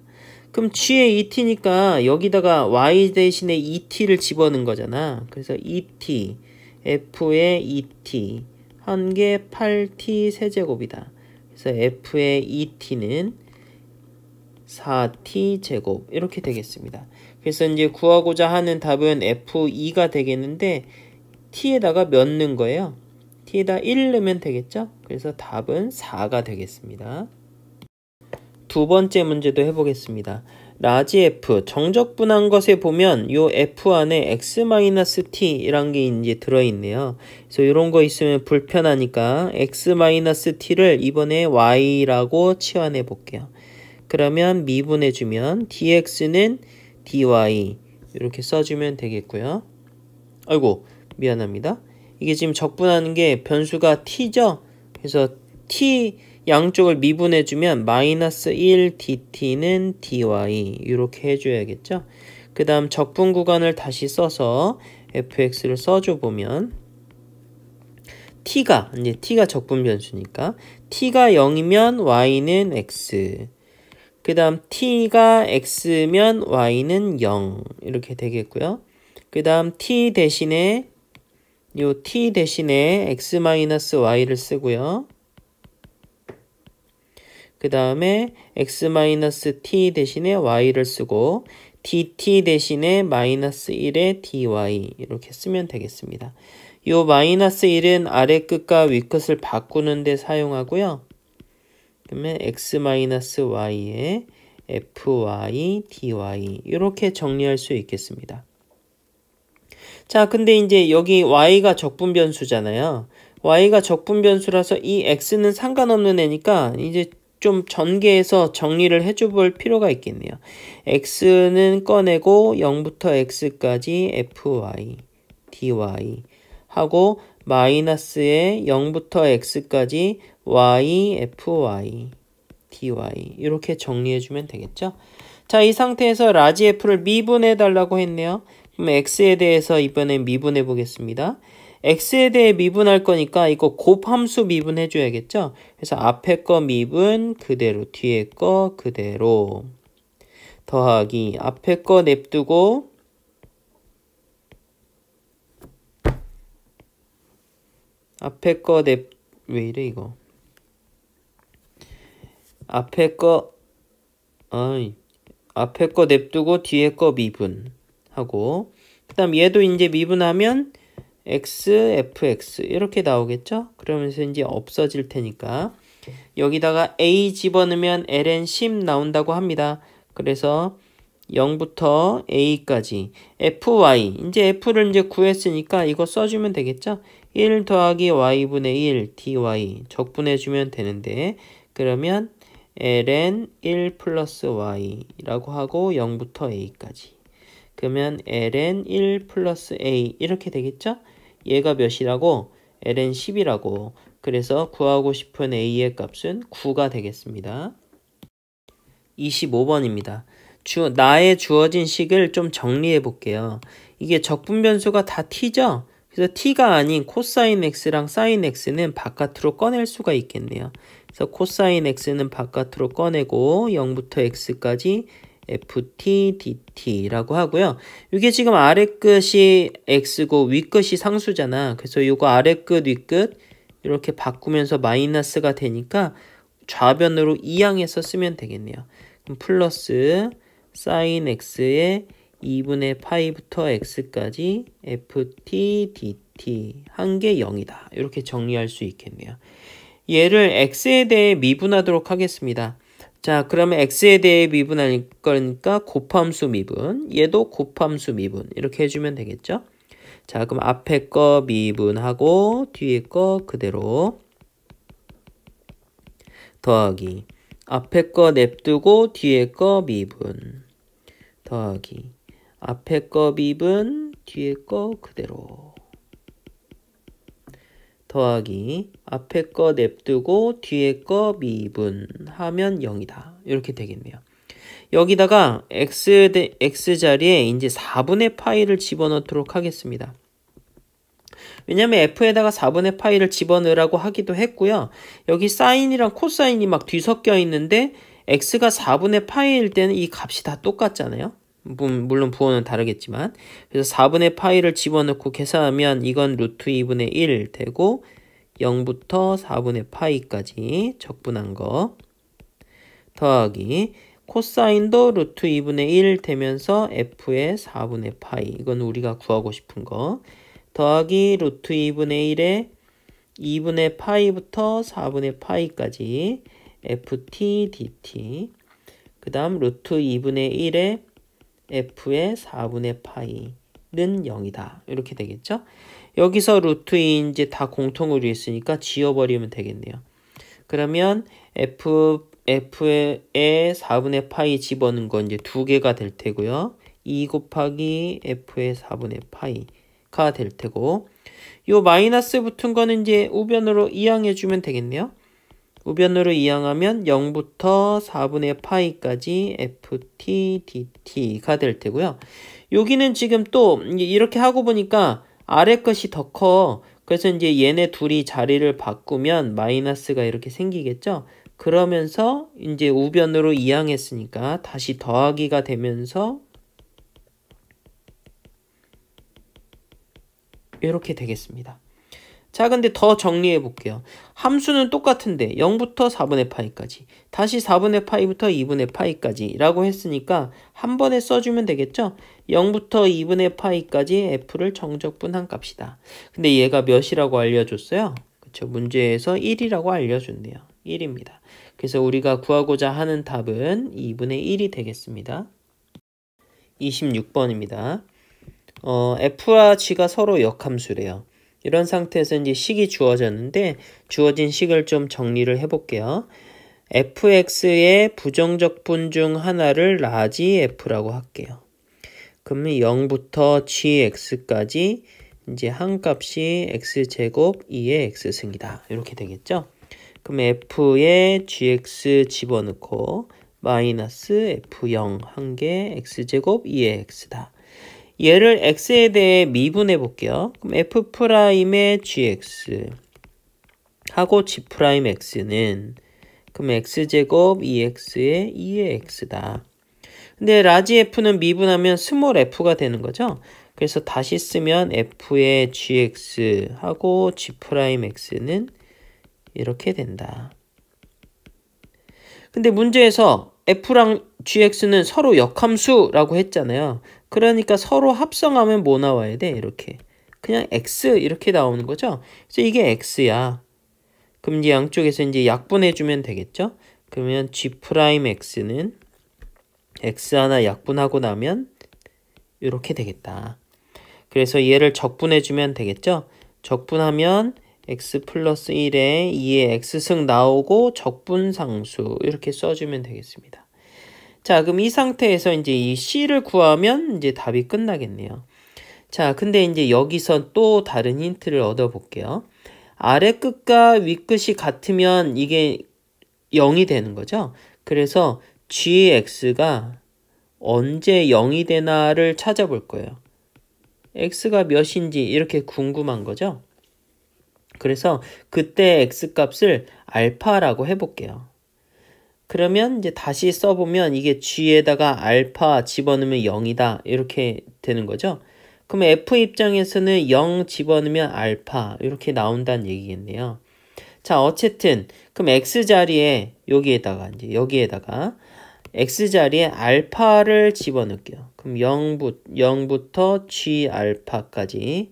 그럼 g의 2t니까 여기다가 y 대신에 2t를 집어넣은 거잖아. 그래서 2t, f의 2t, 한 개 8t 세제곱이다. 그래서 f의 2t는 4t 제곱 이렇게 되겠습니다. 그래서 이제 구하고자 하는 답은 f2가 되겠는데 t에다가 몇 넣은 거예요? t에다 1 넣으면 되겠죠? 그래서 답은 4가 되겠습니다. 두 번째 문제도 해보겠습니다. 라지 f, 정적분한 것에 보면 요 f 안에 x-t란 게 이제 들어있네요. 그래서 이런 거 있으면 불편하니까 x-t를 이번에 y라고 치환해 볼게요. 그러면 미분해주면 dx는 dy 이렇게 써주면 되겠고요. 아이고 미안합니다. 이게 지금 적분하는 게 변수가 t죠? 그래서 t 양쪽을 미분해주면 마이너스 1 dt는 dy 이렇게 해줘야겠죠? 그 다음 적분 구간을 다시 써서 fx를 써줘 보면 t가 적분 변수니까 t가 0이면 y는 x 그 다음 t가 x면 y는 0 이렇게 되겠고요. 그 다음 t 대신에 x-y를 쓰고요. 그 다음에 x-t 대신에 y를 쓰고 dt 대신에 마이너스 1의 dy 이렇게 쓰면 되겠습니다. 요 마이너스 1은 아래 끝과 위 끝을 바꾸는 데 사용하고요. 그러면 x-y에 fy, dy 이렇게 정리할 수 있겠습니다. 자, 근데 이제 여기 y가 적분 변수잖아요. y가 적분 변수라서 이 x는 상관없는 애니까 이제 좀 전개해서 정리를 해줘 볼 필요가 있겠네요. x는 꺼내고 0부터 x까지 fy, dy 하고 마이너스에 0부터 x까지 y, fy, dy 이렇게 정리해주면 되겠죠. 자, 이 상태에서 라지 f를 미분해 달라고 했네요. 그럼 x에 대해서 이번엔 미분해 보겠습니다. x에 대해 미분할 거니까 이거 곱함수 미분해 줘야겠죠. 그래서 앞에 거 미분 그대로 뒤에 거 그대로 더하기 앞에 거 냅두고 앞에 거 왜 이래 이거 앞에 거 냅두고 뒤에 거 미분하고 그 다음 얘도 이제 미분하면 x, fx 이렇게 나오겠죠? 그러면서 이제 없어질 테니까 여기다가 a 집어넣으면 ln 10 나온다고 합니다. 그래서 0부터 a까지 fy 이제 f를 이제 구했으니까 이거 써주면 되겠죠? 1 더하기 y분의 1 dy 적분해주면 되는데 그러면 ln 1 플러스 y라고 하고 0부터 a까지 그러면 ln 1 플러스 a 이렇게 되겠죠? 얘가 몇이라고? ln 10이라고. 그래서 구하고 싶은 a의 값은 9가 되겠습니다. 25번입니다. 나에 주어진 식을 좀 정리해 볼게요. 이게 적분 변수가 다 t죠? 그래서 t가 아닌 코사인 x랑 사인 x는 바깥으로 꺼낼 수가 있겠네요. 그래서 코사인 x는 바깥으로 꺼내고 0부터 x까지 ft, dt라고 하고요. 이게 지금 아래 끝이 x고 위 끝이 상수잖아. 그래서 이거 아래 끝, 위 끝 이렇게 바꾸면서 마이너스가 되니까 좌변으로 이항해서 쓰면 되겠네요. 그럼 플러스 사인 x의 2분의 파이부터 x까지 ft dt 한 게 0이다. 이렇게 정리할 수 있겠네요. 얘를 x에 대해 미분하도록 하겠습니다. 자, 그러면 x에 대해 미분할 거니까 곱함수 미분, 얘도 곱함수 미분 이렇게 해주면 되겠죠? 자, 그럼 앞에 거 미분하고 뒤에 거 그대로 더하기, 앞에 거 냅두고 뒤에 거 미분 더하기, 앞에 거 미분 뒤에 거 그대로 더하기, 앞에 거 냅두고 뒤에 거 미분하면 0이다. 이렇게 되겠네요. 여기다가 x 자리에 이제 4분의 파이를 집어넣도록 하겠습니다. 왜냐면 f에다가 4분의 파이를 집어넣으라고 하기도 했고요. 여기 사인이랑 코사인이 막 뒤섞여 있는데 x가 4분의 파이일 때는 이 값이 다 똑같잖아요. 물론 부호는 다르겠지만. 그래서 4분의 파이를 집어넣고 계산하면 이건 루트 2분의 1 되고 0부터 4분의 파이까지 적분한 거 더하기, 코사인도 루트 2분의 1 되면서 f의 4분의 파이, 이건 우리가 구하고 싶은 거 더하기 루트 2분의 1에 2분의 파이부터 4분의 파이까지 ft dt, 그 다음 루트 2분의 1에 f의 4분의 파이는 0이다. 이렇게 되겠죠? 여기서 루트 2 이제 다 공통으로 있으니까 지워버리면 되겠네요. 그러면 f의 4분의 파이 집어넣은 건 이제 2개가 될 테고요. 2 곱하기 f의 4분의 파이가 될 테고, 요 마이너스 붙은 거는 이제 우변으로 이항해주면 되겠네요. 우변으로 이항하면 0부터 4분의 파이까지 ft dt가 될 테고요. 여기는 지금 또 이렇게 하고 보니까 아래 것이 더 커. 그래서 이제 얘네 둘이 자리를 바꾸면 마이너스가 이렇게 생기겠죠. 그러면서 이제 우변으로 이항했으니까 다시 더하기가 되면서 이렇게 되겠습니다. 자, 근데 더 정리해 볼게요. 함수는 똑같은데 0부터 4분의 파이까지, 다시 4분의 파이부터 2분의 파이까지 라고 했으니까 한 번에 써주면 되겠죠? 0부터 2분의 파이까지 f를 정적분한 값이다. 근데 얘가 몇이라고 알려줬어요? 그쵸? 문제에서 1이라고 알려줬네요. 1입니다. 그래서 우리가 구하고자 하는 답은 2분의 1이 되겠습니다. 26번입니다. f와 g가 서로 역함수래요. 이런 상태에서 이제 식이 주어졌는데 주어진 식을 좀 정리를 해볼게요. fx의 부정적 분 중 하나를 라지 f라고 할게요. 그러면 0부터 gx까지 이제 한 값이 x제곱 2의 x승이다. 이렇게 되겠죠? 그럼 f에 gx 집어넣고 마이너스 f0 한 개 x제곱 2의 x다. 얘를 x에 대해 미분해 볼게요. 그럼 f'의 gx 하고 g'x는 그럼 x제곱 2x의 2의 x다. 근데 라지 f는 미분하면 스몰 f가 되는 거죠. 그래서 다시 쓰면 f의 gx 하고 g'x는 이렇게 된다. 근데 문제에서 f랑 gx는 서로 역함수라고 했잖아요. 그러니까 서로 합성하면 뭐 나와야 돼? 이렇게. 그냥 x 이렇게 나오는 거죠. 그래서 이게 x야. 그럼 이제 양쪽에서 이제 약분해주면 되겠죠. 그러면 g'x는 x 하나 약분하고 나면 이렇게 되겠다. 그래서 얘를 적분해주면 되겠죠. 적분하면 x 플러스 1에 2의 x승 나오고 적분상수 이렇게 써주면 되겠습니다. 자, 그럼 이 상태에서 이제 이 c를 구하면 이제 답이 끝나겠네요. 자, 근데 이제 여기서 또 다른 힌트를 얻어볼게요. 아래 끝과 위 끝이 같으면 이게 0이 되는 거죠. 그래서 gx가 언제 0이 되나를 찾아볼 거예요. x가 몇인지 이렇게 궁금한 거죠. 그래서 그때 x값을 알파라고 해볼게요. 그러면 이제 다시 써보면 이게 g에다가 알파 집어넣으면 0이다 이렇게 되는 거죠. 그럼 f 입장에서는 0 집어넣으면 알파 이렇게 나온다는 얘기겠네요. 자, 어쨌든 그럼 x 자리에 여기에다가 x자리에 알파를 집어넣을게요. 그럼 0부터 g 알파까지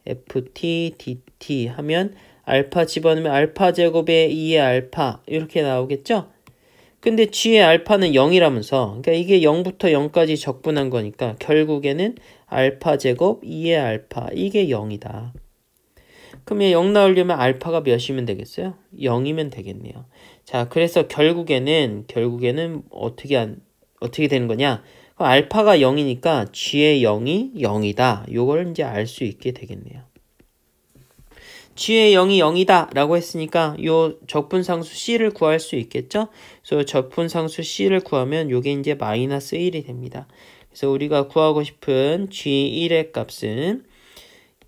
ft dt 하면 알파 집어넣으면 알파 제곱에 2의 알파 이렇게 나오겠죠? 근데 g의 알파는 0이라면서 그러니까 이게 0부터 0까지 적분한 거니까 결국에는 알파 제곱 2의 알파 이게 0이다. 그러면 0 나오려면 알파가 몇이면 되겠어요? 0이면 되겠네요. 자, 그래서 결국에는 어떻게 되는 거냐? 알파가 0이니까 g의 0이 0이다. 요걸 이제 알 수 있게 되겠네요. g의 0이 0이다 라고 했으니까 요 적분상수 c를 구할 수 있겠죠? 그래서 적분상수 c를 구하면 요게 이제 마이너스 1이 됩니다. 그래서 우리가 구하고 싶은 g1의 값은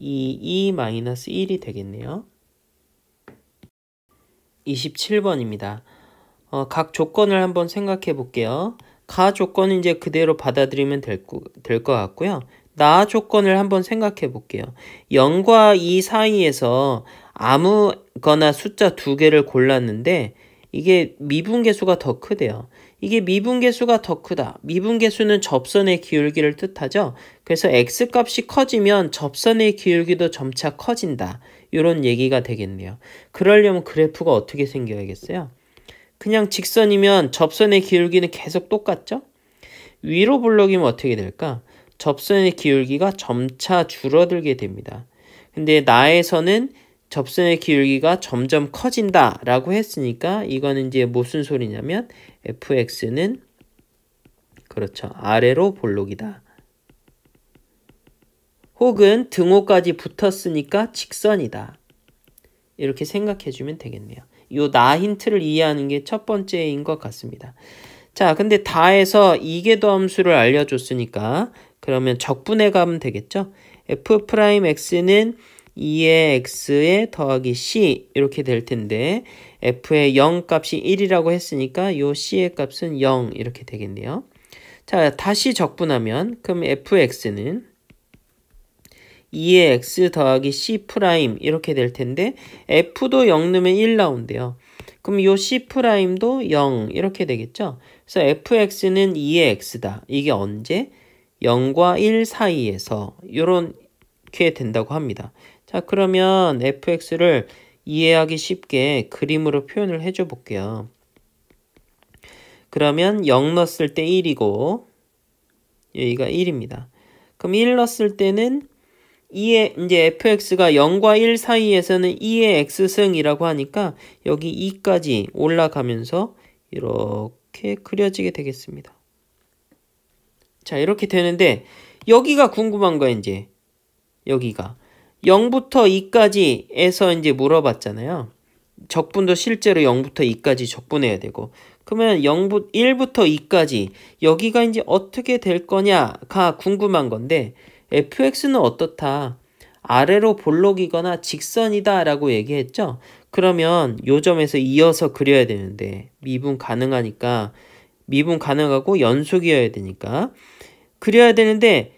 2-1이 되겠네요. 27번입니다. 각 조건을 한번 생각해 볼게요. 가 조건은 이제 그대로 받아들이면 될 것 같고요. 나 조건을 한번 생각해 볼게요. 0과 2 사이에서 아무거나 숫자 2개를 골랐는데 이게 미분계수가 더 크대요. 이게 미분계수가 더 크다. 미분계수는 접선의 기울기를 뜻하죠. 그래서 x값이 커지면 접선의 기울기도 점차 커진다. 이런 얘기가 되겠네요. 그러려면 그래프가 어떻게 생겨야겠어요? 그냥 직선이면 접선의 기울기는 계속 똑같죠? 위로 볼록이면 어떻게 될까? 접선의 기울기가 점차 줄어들게 됩니다. 근데 나에서는 접선의 기울기가 점점 커진다 라고 했으니까 이거는 이제 무슨 소리냐면 fx는 그렇죠. 아래로 볼록이다. 혹은 등호까지 붙었으니까 직선이다. 이렇게 생각해주면 되겠네요. 요 나 힌트를 이해하는 게 첫 번째인 것 같습니다. 자, 근데 다에서 이계도 함수를 알려줬으니까 그러면 적분해 가면 되겠죠? f'x는 2의 x에 더하기 c 이렇게 될 텐데 f의 0 값이 1이라고 했으니까 요 c의 값은 0 이렇게 되겠네요. 자, 다시 적분하면 그럼 fx는 2의 x 더하기 c 프라임 이렇게 될 텐데 f도 0 넣으면 1 나온대요. 그럼 요 c 프라임도 0 이렇게 되겠죠? 그래서 fx는 2의 x다. 이게 언제? 0과 1 사이에서 이렇게 된다고 합니다. 자, 그러면 fx를 이해하기 쉽게 그림으로 표현을 해줘 볼게요. 그러면 0 넣었을 때 1이고 여기가 1입니다. 그럼 1 넣었을 때는 이제 fx가 0과 1 사이에서는 2의 x승이라고 하니까 여기 2까지 올라가면서 이렇게 그려지게 되겠습니다. 자, 이렇게 되는데 여기가 궁금한 거예요, 이제. 여기가 0부터 2까지에서 이제 물어봤잖아요. 적분도 실제로 0부터 2까지 적분해야 되고 그러면 1부터 2까지 여기가 이제 어떻게 될 거냐가 궁금한 건데 fx는 어떻다? 아래로 볼록이거나 직선이다 라고 얘기했죠? 그러면 요 점에서 이어서 그려야 되는데 미분 가능하니까 미분 가능하고 연속이어야 되니까 그려야 되는데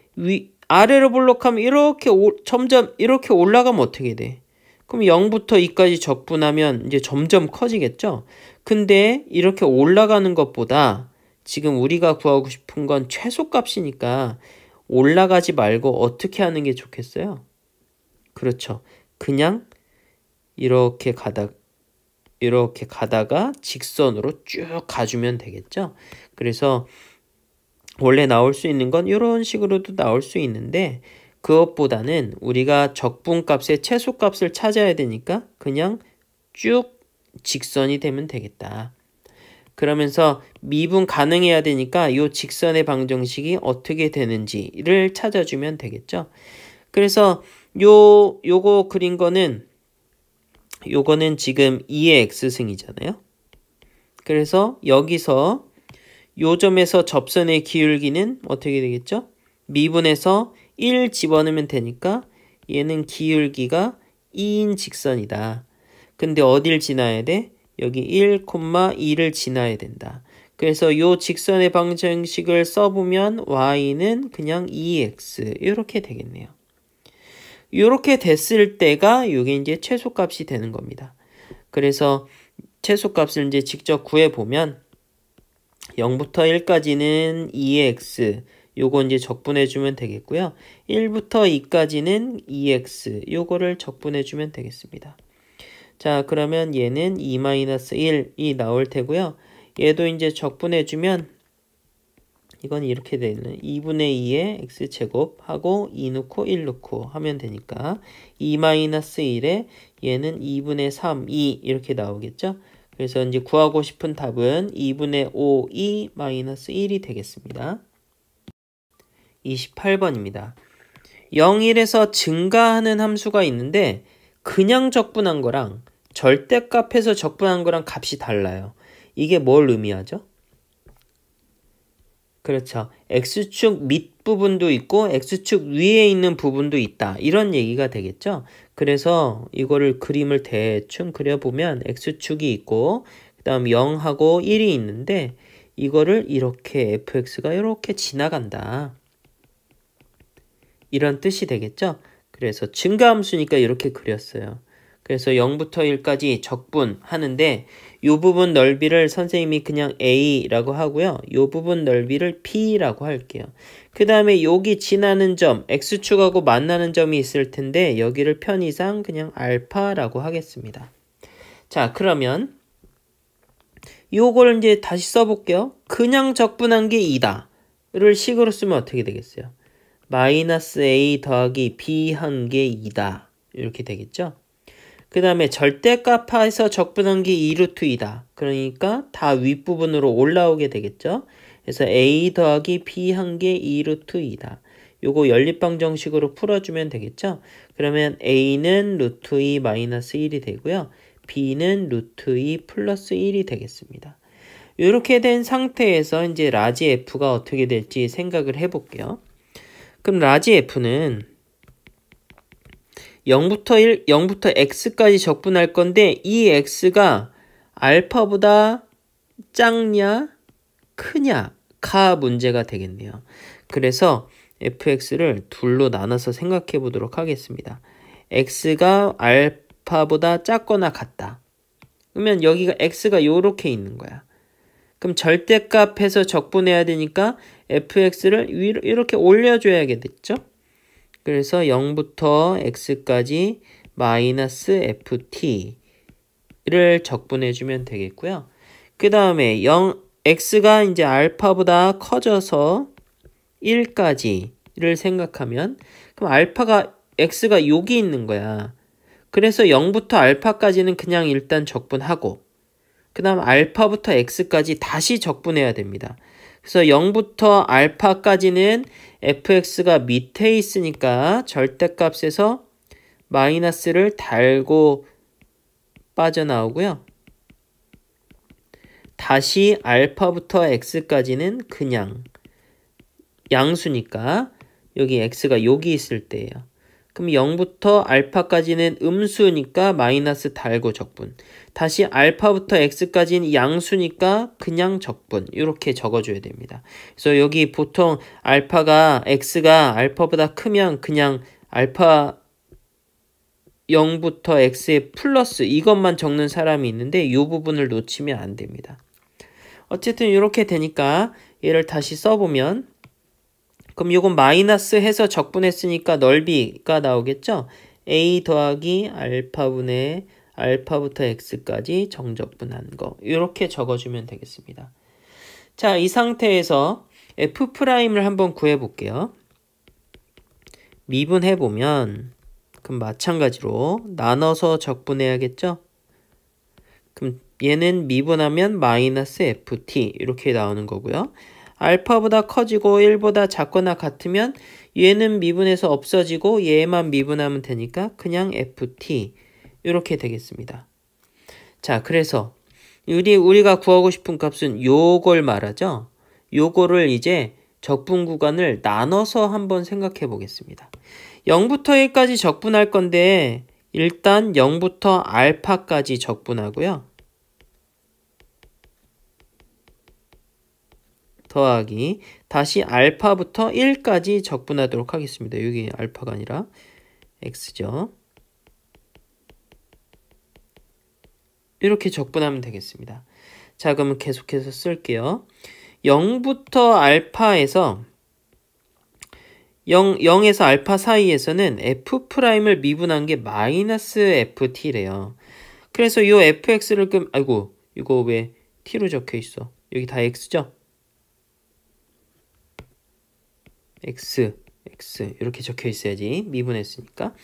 아래로 볼록하면 이렇게 점점 이렇게 올라가면 어떻게 돼? 그럼 0부터 2까지 적분하면 이제 점점 커지겠죠? 근데 이렇게 올라가는 것보다 지금 우리가 구하고 싶은 건 최소값이니까 올라가지 말고 어떻게 하는 게 좋겠어요? 그렇죠. 그냥 이렇게 가다가 직선으로 쭉 가주면 되겠죠? 그래서 원래 나올 수 있는 건 이런 식으로도 나올 수 있는데 그것보다는 우리가 적분값의 최소값을 찾아야 되니까 그냥 쭉 직선이 되면 되겠다. 그러면서 미분 가능해야 되니까 이 직선의 방정식이 어떻게 되는지를 찾아주면 되겠죠. 그래서 요거 그린 거는 요거는 지금 2의 x승이잖아요. 그래서 여기서 요 점에서 접선의 기울기는 어떻게 되겠죠? 미분해서 1 집어넣으면 되니까 얘는 기울기가 2인 직선이다. 근데 어딜 지나야 돼? 여기 1,2를 지나야 된다. 그래서 요 직선의 방정식을 써보면 y는 그냥 2x 이렇게 되겠네요. 이렇게 됐을 때가 이게 이제 최소값이 되는 겁니다. 그래서 최소값을 이제 직접 구해보면 0부터 1까지는 2의 x, 요거 이제 적분해주면 되겠고요. 1부터 2까지는 2x, 요거를 적분해주면 되겠습니다. 자, 그러면 얘는 2-1이 나올 테고요. 얘도 이제 적분해주면 이건 이렇게 되는 2분의 2의 x제곱 하고 2 넣고 1 넣고 하면 되니까 2-1에 얘는 2분의 3, 2 이렇게 나오겠죠. 그래서 이제 구하고 싶은 답은 2분의 5, 2 마이너스 1이 되겠습니다. 28번입니다. 0, 1에서 증가하는 함수가 있는데 그냥 적분한 거랑 절대값에서 적분한 거랑 값이 달라요. 이게 뭘 의미하죠? 그렇죠. X축 밑부분도 있고 X축 위에 있는 부분도 있다. 이런 얘기가 되겠죠. 그래서 이거를 그림을 대충 그려보면 X축이 있고 그 다음 0하고 1이 있는데 이거를 이렇게 fx가 이렇게 지나간다. 이런 뜻이 되겠죠. 그래서 증가함수니까 이렇게 그렸어요. 그래서 0부터 1까지 적분하는데 이 부분 넓이를 선생님이 그냥 A라고 하고요. 이 부분 넓이를 B라고 할게요. 그 다음에 여기 지나는 점, X축하고 만나는 점이 있을 텐데 여기를 편의상 그냥 알파라고 하겠습니다. 자, 그러면 요걸 이제 다시 써볼게요. 그냥 적분한 게 2다를 식으로 쓰면 어떻게 되겠어요? 마이너스 A 더하기 B 한 게 2다. 이렇게 되겠죠? 그 다음에 절대값에서 적분한 게 2루트 2다. 그러니까 다 윗부분으로 올라오게 되겠죠? 그래서 A 더하기 B 한 게 2루트 2다. 요거 연립방정식으로 풀어주면 되겠죠? 그러면 A는 루트 2 마이너스 1이 되고요. B는 루트 2 플러스 1이 되겠습니다. 이렇게 된 상태에서 이제 라지 F가 어떻게 될지 생각을 해볼게요. 그럼 라지 F는 0부터 x까지 적분할 건데 이 x가 알파보다 작냐 크냐가 문제가 되겠네요. 그래서 fx를 둘로 나눠서 생각해 보도록 하겠습니다. x가 알파보다 작거나 같다. 그러면 여기가 x가 요렇게 있는 거야. 그럼 절대값에서 적분해야 되니까 fx를 위로 이렇게 올려줘야겠죠? 그래서 0부터 x까지 마이너스 ft를 적분해주면 되겠고요. 그 다음에 x가 이제 알파보다 커져서 1까지를 생각하면 그럼 x가 여기 있는 거야. 그래서 0부터 알파까지는 그냥 일단 적분하고 그 다음 알파부터 x까지 다시 적분해야 됩니다. 그래서 0부터 알파까지는 fx가 밑에 있으니까 절대값에서 마이너스를 달고 빠져나오고요. 다시 알파부터 x까지는 그냥 양수니까 여기 x가 여기 있을 때예요. 그럼 0부터 알파까지는 음수니까 마이너스 달고 적분. 다시 알파부터 x까지는 양수니까 그냥 적분. 이렇게 적어줘야 됩니다. 그래서 여기 보통 x가 알파보다 크면 그냥 알파 0부터 x의 플러스 이것만 적는 사람이 있는데 이 부분을 놓치면 안 됩니다. 어쨌든 이렇게 되니까 얘를 다시 써보면 그럼 이건 마이너스 해서 적분했으니까 넓이가 나오겠죠? a 더하기 알파분의 알파부터 x까지 정적분한 거 이렇게 적어주면 되겠습니다. 자, 이 상태에서 f'을 한번 구해볼게요. 미분해보면 그럼 마찬가지로 나눠서 적분해야겠죠? 그럼 얘는 미분하면 마이너스 ft 이렇게 나오는 거고요. 알파보다 커지고 1보다 작거나 같으면 얘는 미분해서 없어지고 얘만 미분하면 되니까 그냥 ft 이렇게 되겠습니다. 자, 그래서 우리가 구하고 싶은 값은 요걸 말하죠. 요거를 이제 적분 구간을 나눠서 한번 생각해 보겠습니다. 0부터 1까지 적분할 건데 일단 0부터 알파까지 적분하고요. 더하기 다시 알파부터 1까지 적분하도록 하겠습니다. 여기 알파가 아니라 x죠. 이렇게 적분하면 되겠습니다. 자, 그러면 계속해서 쓸게요. 0부터 알파에서 0에서 알파 사이에서는 F'을 미분한 게 마이너스 FT래요. 그래서 이 fx를 아이고 이거 왜 t로 적혀 있어? 여기 다 x죠? x 이렇게 적혀 있어야지. 미분했으니까.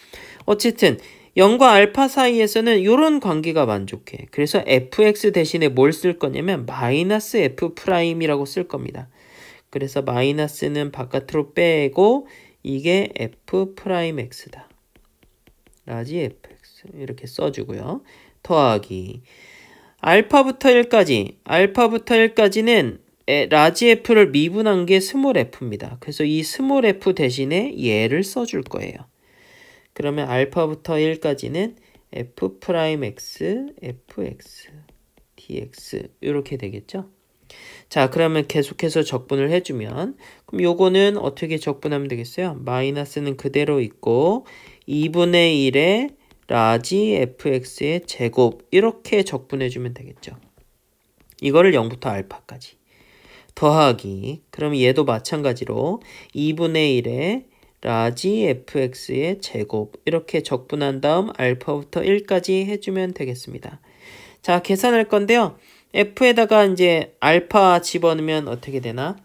어쨌든 0과 알파 사이에서는 이런 관계가 만족해. 그래서 fx 대신에 뭘 쓸 거냐면 마이너스 f'이라고 쓸 겁니다. 그래서 마이너스는 바깥으로 빼고 이게 f'x다. 라지 fx 이렇게 써주고요. 더하기 알파부터 1까지는 라지 f를 미분한 게 스몰 f입니다. 그래서 이 스몰 f 대신에 얘를 써줄 거예요. 그러면 알파부터 1까지는 f'x, fx, dx 이렇게 되겠죠. 자, 그러면 계속해서 적분을 해주면 그럼 요거는 어떻게 적분하면 되겠어요? 마이너스는 그대로 있고 2분의 1에 라지 fx의 제곱 이렇게 적분해주면 되겠죠. 이거를 0부터 알파까지. 더하기 그럼 얘도 마찬가지로 2분의 1에 라지 fx의 제곱 이렇게 적분한 다음 알파부터 1까지 해주면 되겠습니다. 자, 계산할 건데요. f에다가 이제 알파 집어넣으면 어떻게 되나?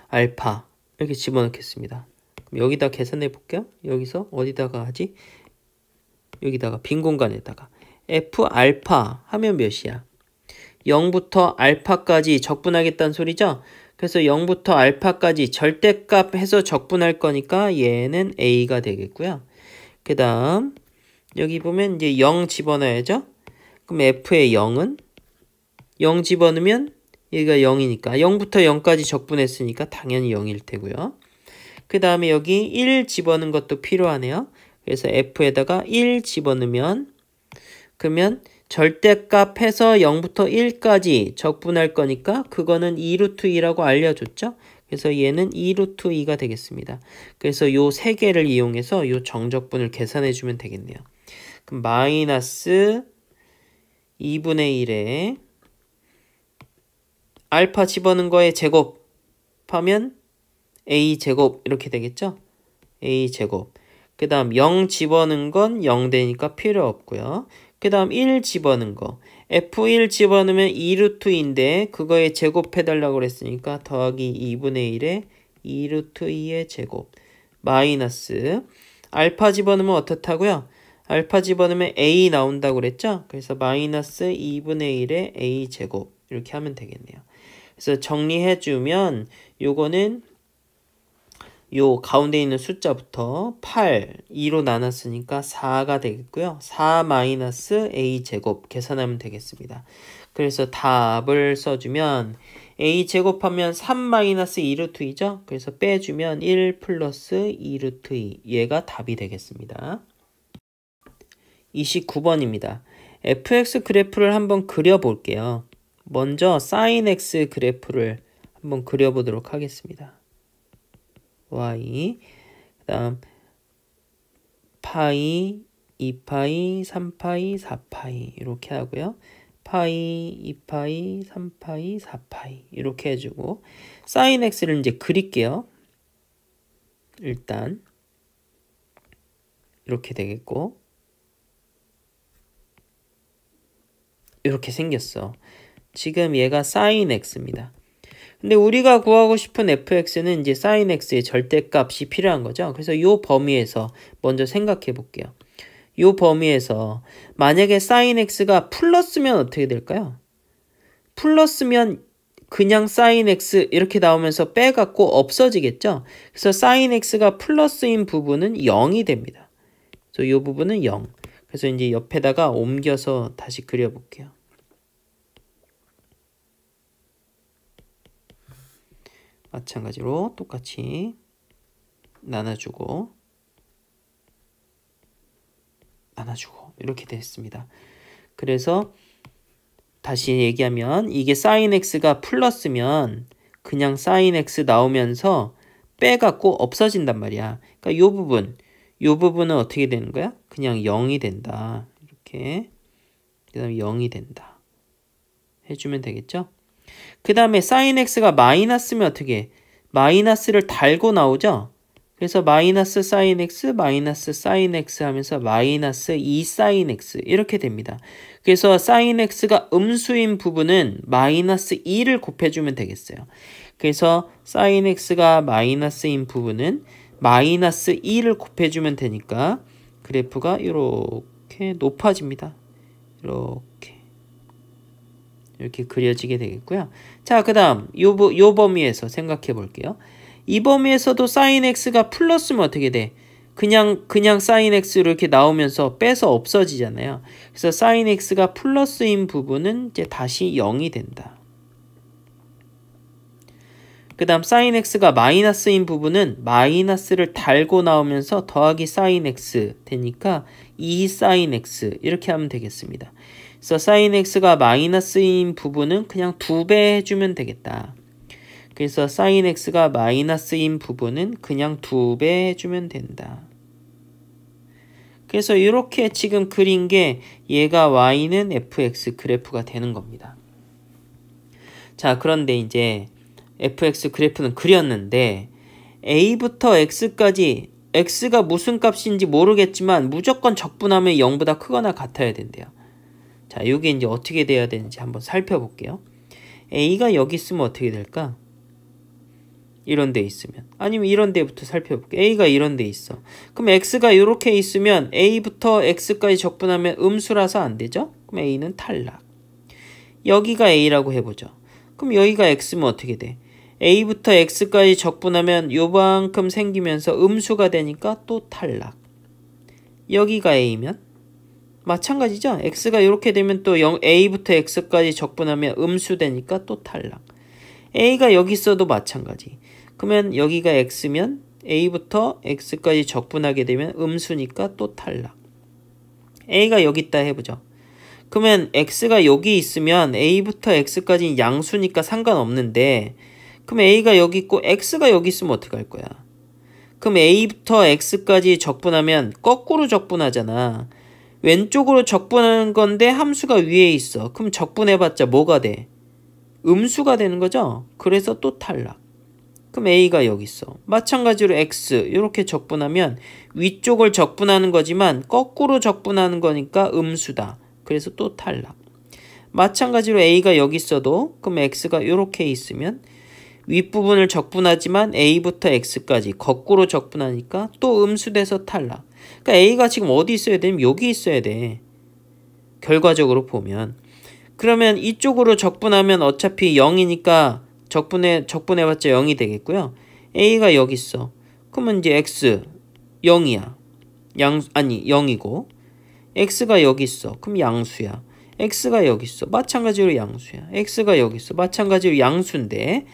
알파 이렇게 집어넣겠습니다. 그럼 여기다 계산해 볼게요. 여기서 어디다가 하지? 여기다가 빈 공간에다가 f 알파 하면 몇이야? 0부터 알파까지 적분하겠다는 소리죠? 그래서 0부터 알파까지 절대값 해서 적분할 거니까 얘는 a가 되겠고요. 그 다음 여기 보면 이제 0 집어넣어야죠? 그럼 f의 0은 0 집어넣으면 얘가 0이니까 0부터 0까지 적분했으니까 당연히 0일 테고요. 그 다음에 여기 1 집어넣은 것도 필요하네요. 그래서 f에다가 1 집어넣으면 그러면 절대값 해서 0부터 1까지 적분할 거니까 그거는 2루트 2라고 알려줬죠. 그래서 얘는 2루트 2가 되겠습니다. 그래서 요 세 개를 이용해서 요 정적분을 계산해 주면 되겠네요. 그럼 마이너스 2분의 1에 알파 집어넣은 거에 제곱하면 a제곱 이렇게 되겠죠. a제곱. 그 다음 0 집어넣은 건 0 되니까 필요 없고요. 그 다음 1 집어넣은 거. f1 집어넣으면 2루트인데 그거에 제곱해달라고 그랬으니까 더하기 2분의 1에 2루트 2의 제곱. 마이너스. 알파 집어넣으면 어떻다고요? 알파 집어넣으면 a 나온다고 그랬죠? 그래서 마이너스 2분의 1의 a 제곱. 이렇게 하면 되겠네요. 그래서 정리해주면 요거는 요 가운데 있는 숫자부터 8, 2로 나눴으니까 4가 되겠고요. 4 마이너스 a제곱 계산하면 되겠습니다. 그래서 답을 써주면 a제곱하면 3 마이너스 2루트 2죠? 그래서 빼주면 1 플러스 2루트 2 얘가 답이 되겠습니다. 29번입니다. fx 그래프를 한번 그려볼게요. 먼저 sin x 그래프를 한번 그려보도록 하겠습니다. y 그 다음 파이, 2파이, 3파이, 4파이 이렇게 하고요. 파이, 2파이, 3파이, 4파이 이렇게 해주고 sin x를 이제 그릴게요. 일단 이렇게 되겠고 이렇게 생겼어. 지금 얘가 sin x입니다. 근데 우리가 구하고 싶은 fx는 이제 sin x의 절대값이 필요한 거죠. 그래서 이 범위에서 먼저 생각해 볼게요. 이 범위에서 만약에 sin x가 플러스면 어떻게 될까요? 플러스면 그냥 sin x 이렇게 나오면서 빼갖고 없어지겠죠. 그래서 sin x가 플러스인 부분은 0이 됩니다. 그래서 이 부분은 0. 그래서 이제 옆에다가 옮겨서 다시 그려볼게요. 마찬가지로 똑같이 나눠주고 이렇게 됐습니다. 그래서 다시 얘기하면 이게 sin x가 플러스면 그냥 sin x 나오면서 빼갖고 없어진단 말이야. 그러니까 이 부분은 어떻게 되는 거야? 그냥 0이 된다. 이렇게 그 다음에 0이 된다. 해주면 되겠죠? 그 다음에 sin x가 마이너스면 어떻게 해? 마이너스를 달고 나오죠? 그래서 마이너스 sin x, 마이너스 sin x 하면서 마이너스 2 sin x 이렇게 됩니다. 그래서 sin x가 음수인 부분은 마이너스 2를 곱해주면 되겠어요. 그래서 sin x가 마이너스인 부분은 마이너스 2를 곱해주면 되니까 그래프가 이렇게 높아집니다. 이렇게 그려지게 되겠고요. 자, 그 다음 요 범위에서 생각해 볼게요. 이 범위에서도 sin x가 플러스면 어떻게 돼? 그냥 sin x로 이렇게 나오면서 빼서 없어지잖아요. 그래서 sin x가 플러스인 부분은 이제 다시 0이 된다. 그 다음 sin x가 마이너스인 부분은 마이너스를 달고 나오면서 더하기 sin x 되니까 2 sin x 이렇게 하면 되겠습니다. 그래서 sin x가 마이너스인 부분은 그냥 2배 해주면 되겠다. 그래서 sin x가 마이너스인 부분은 그냥 2배 해주면 된다. 그래서 이렇게 지금 그린 게 얘가 y는 fx 그래프가 되는 겁니다. 자, 그런데 이제 fx 그래프는 그렸는데 a부터 x까지 x가 무슨 값인지 모르겠지만 무조건 적분하면 0보다 크거나 같아야 된대요. 자, 이게 이제 어떻게 돼야 되는지 한번 살펴볼게요. a가 여기 있으면 어떻게 될까? 이런 데 있으면. 아니면 이런 데부터 살펴볼게요. a가 이런 데 있어. 그럼 x가 이렇게 있으면 a부터 x까지 적분하면 음수라서 안 되죠? 그럼 a는 탈락. 여기가 a라고 해보죠. 그럼 여기가 x면 어떻게 돼? a부터 x까지 적분하면 요만큼 생기면서 음수가 되니까 또 탈락. 여기가 a면 마찬가지죠? x가 이렇게 되면 또 a부터 x까지 적분하면 음수 되니까 또 탈락. a가 여기 있어도 마찬가지. 그러면 여기가 x면 a부터 x까지 적분하게 되면 음수니까 또 탈락. a가 여기 있다 해보죠. 그러면 x가 여기 있으면 a부터 x까지 양수니까 상관없는데 그럼 a가 여기 있고 x가 여기 있으면 어떻게 할 거야? 그럼 a부터 x까지 적분하면 거꾸로 적분하잖아. 왼쪽으로 적분하는 건데 함수가 위에 있어. 그럼 적분해봤자 뭐가 돼? 음수가 되는 거죠? 그래서 또 탈락. 그럼 a가 여기 있어. 마찬가지로 x 이렇게 적분하면 위쪽을 적분하는 거지만 거꾸로 적분하는 거니까 음수다. 그래서 또 탈락. 마찬가지로 a가 여기 있어도 그럼 x가 이렇게 있으면 윗부분을 적분하지만 a부터 x까지 거꾸로 적분하니까 또 음수돼서 탈락. 그러니까 a가 지금 어디 있어야 되냐면 여기 있어야 돼. 결과적으로 보면. 그러면 이쪽으로 적분하면 어차피 0이니까 적분해봤자 0이 되겠고요. a가 여기 있어. 그러면 이제 x 0이야. 0이고 x가 여기 있어. 그럼 양수야. x가 여기 있어. 마찬가지로 양수야. x가 여기 있어. 마찬가지로 양수인데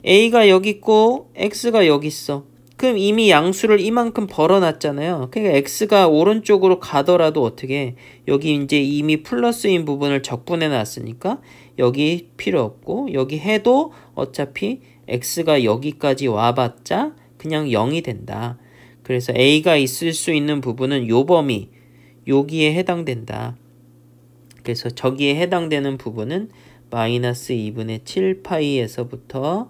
a가 여기 있고 x가 여기 있어. 그럼 이미 양수를 이만큼 벌어놨잖아요. 그러니까 x가 오른쪽으로 가더라도 어떻게 여기 이제 이미 플러스인 부분을 적분해놨으니까 여기 필요 없고 여기 해도 어차피 x가 여기까지 와봤자 그냥 0이 된다. 그래서 a가 있을 수 있는 부분은 요 범위 여기에 해당된다. 그래서 저기에 해당되는 부분은 마이너스 2분의 7파이에서부터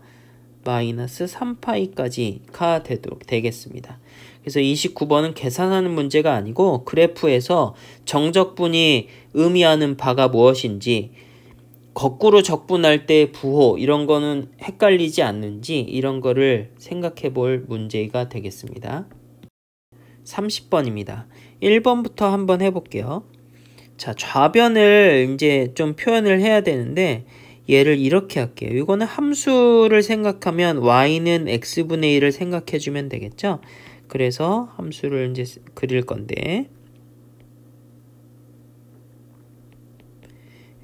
마이너스 3파이까지가 되겠습니다. 그래서 29번은 계산하는 문제가 아니고 그래프에서 정적분이 의미하는 바가 무엇인지 거꾸로 적분할 때 부호 이런 거는 헷갈리지 않는지 이런 거를 생각해 볼 문제가 되겠습니다. 30번입니다. 1번부터 한번 해볼게요. 자, 좌변을 이제 좀 표현을 해야 되는데 얘를 이렇게 할게요. 이거는 함수를 생각하면 y는 x분의 1을 생각해 주면 되겠죠? 그래서 함수를 이제 그릴 건데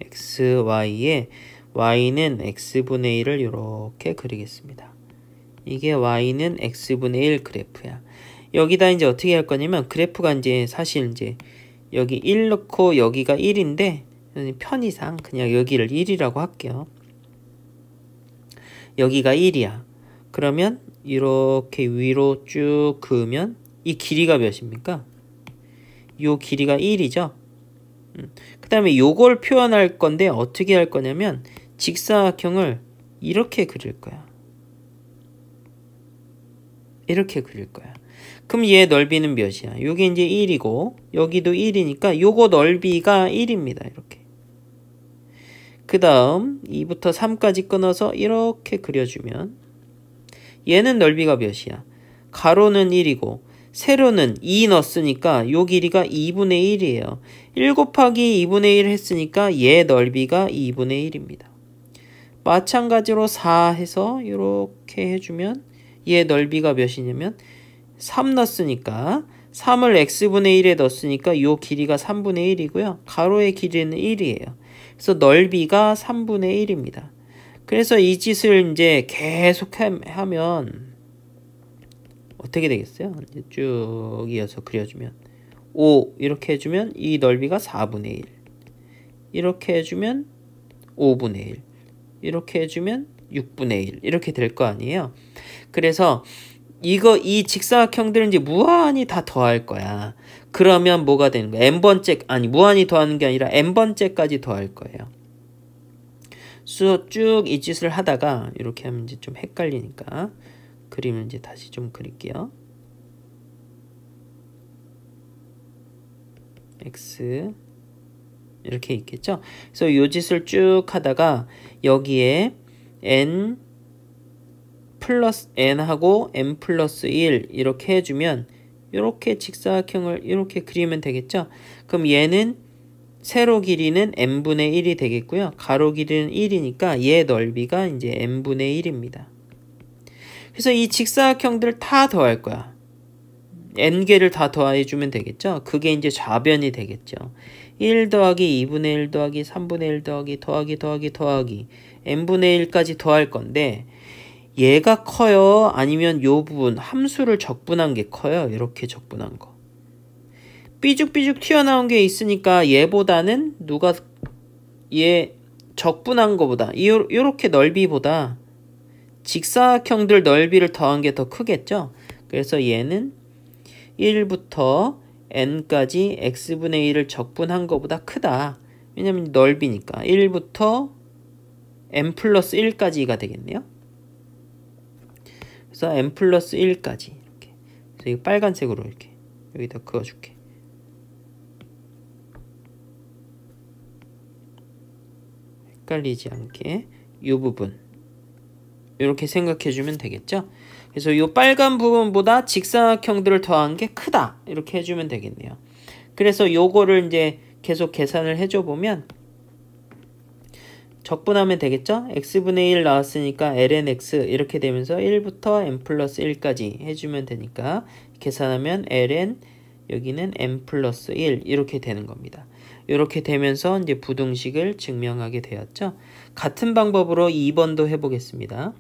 xy에 y는 x분의 1을 이렇게 그리겠습니다. 이게 y는 x분의 1 그래프야. 여기다 이제 어떻게 할 거냐면 그래프가 이제 사실 이제 여기 1 넣고 여기가 1인데 편의상 그냥 여기를 1이라고 할게요. 여기가 1이야. 그러면 이렇게 위로 쭉 그으면 이 길이가 몇입니까? 요 길이가 1이죠. 그 다음에 요걸 표현할 건데 어떻게 할 거냐면 직사각형을 이렇게 그릴 거야. 이렇게 그릴 거야. 그럼 얘 넓이는 몇이야? 요게 이제 1이고 여기도 1이니까 요거 넓이가 1입니다. 이렇게. 그 다음 2부터 3까지 끊어서 이렇게 그려주면 얘는 넓이가 몇이야? 가로는 1이고 세로는 2 넣었으니까 요 길이가 2분의 1이에요. 1 곱하기 2분의 1 했으니까 얘 넓이가 2분의 1입니다. 마찬가지로 4 해서 이렇게 해주면 얘 넓이가 몇이냐면 3 넣었으니까 3을 x분의 1에 넣었으니까 요 길이가 3분의 1이고요. 가로의 길이는 1이에요. 그래서 넓이가 3분의 1입니다. 그래서 이 짓을 이제 계속 하면 어떻게 되겠어요? 이제 쭉 이어서 그려주면 5 이렇게 해주면 이 넓이가 4분의 1 이렇게 해주면 5분의 1 이렇게 해주면 6분의 1 이렇게 될 거 아니에요. 그래서 이 직사각형들은 이제 무한히 다 더할 거야. 그러면 뭐가 되는 거야? n번째, 아니 무한히 더하는 게 아니라 n번째까지 더할 거예요. 쭉 이 짓을 하다가 이렇게 하면 이제 좀 헷갈리니까 그림을 이제 다시 좀 그릴게요. x 이렇게 있겠죠? 그래서 이 짓을 쭉 하다가 여기에 n 플러스 n하고 n 플러스 1 이렇게 해주면 이렇게 직사각형을 이렇게 그리면 되겠죠? 그럼 얘는 세로 길이는 n분의 1이 되겠고요. 가로 길이는 1이니까 얘 넓이가 이제 n분의 1입니다. 그래서 이 직사각형들 다 더할 거야. n개를 다 더해주면 되겠죠? 그게 이제 좌변이 되겠죠. 1 더하기 2분의 1 더하기 3분의 1 더하기 n분의 1까지 더할 건데 얘가 커요? 아니면 요 부분 함수를 적분한 게 커요? 이렇게 적분한 거. 삐죽삐죽 튀어나온 게 있으니까 얘보다는 얘 적분한 거보다 요렇게 넓이보다 직사각형들 넓이를 더한 게 더 크겠죠? 그래서 얘는 1부터 n까지 x분의 1을 적분한 거보다 크다. 왜냐면 넓이니까 1부터 n 플러스 1까지가 되겠네요. 그래서 n 플러스 1까지 이렇게. 그래서 이거 빨간색으로 이렇게 여기다 그어줄게. 헷갈리지 않게 이 부분 이렇게 생각해주면 되겠죠. 그래서 이 빨간 부분보다 직사각형들을 더한 게 크다 이렇게 해주면 되겠네요. 그래서 요거를 이제 계속 계산을 해줘 보면 적분하면 되겠죠. x분의 1 나왔으니까 lnx 이렇게 되면서 1부터 n 플러스 1까지 해주면 되니까 계산하면 ln 여기는 n 플러스 1 이렇게 되는 겁니다. 이렇게 되면서 이제 부등식을 증명하게 되었죠. 같은 방법으로 2번도 해보겠습니다.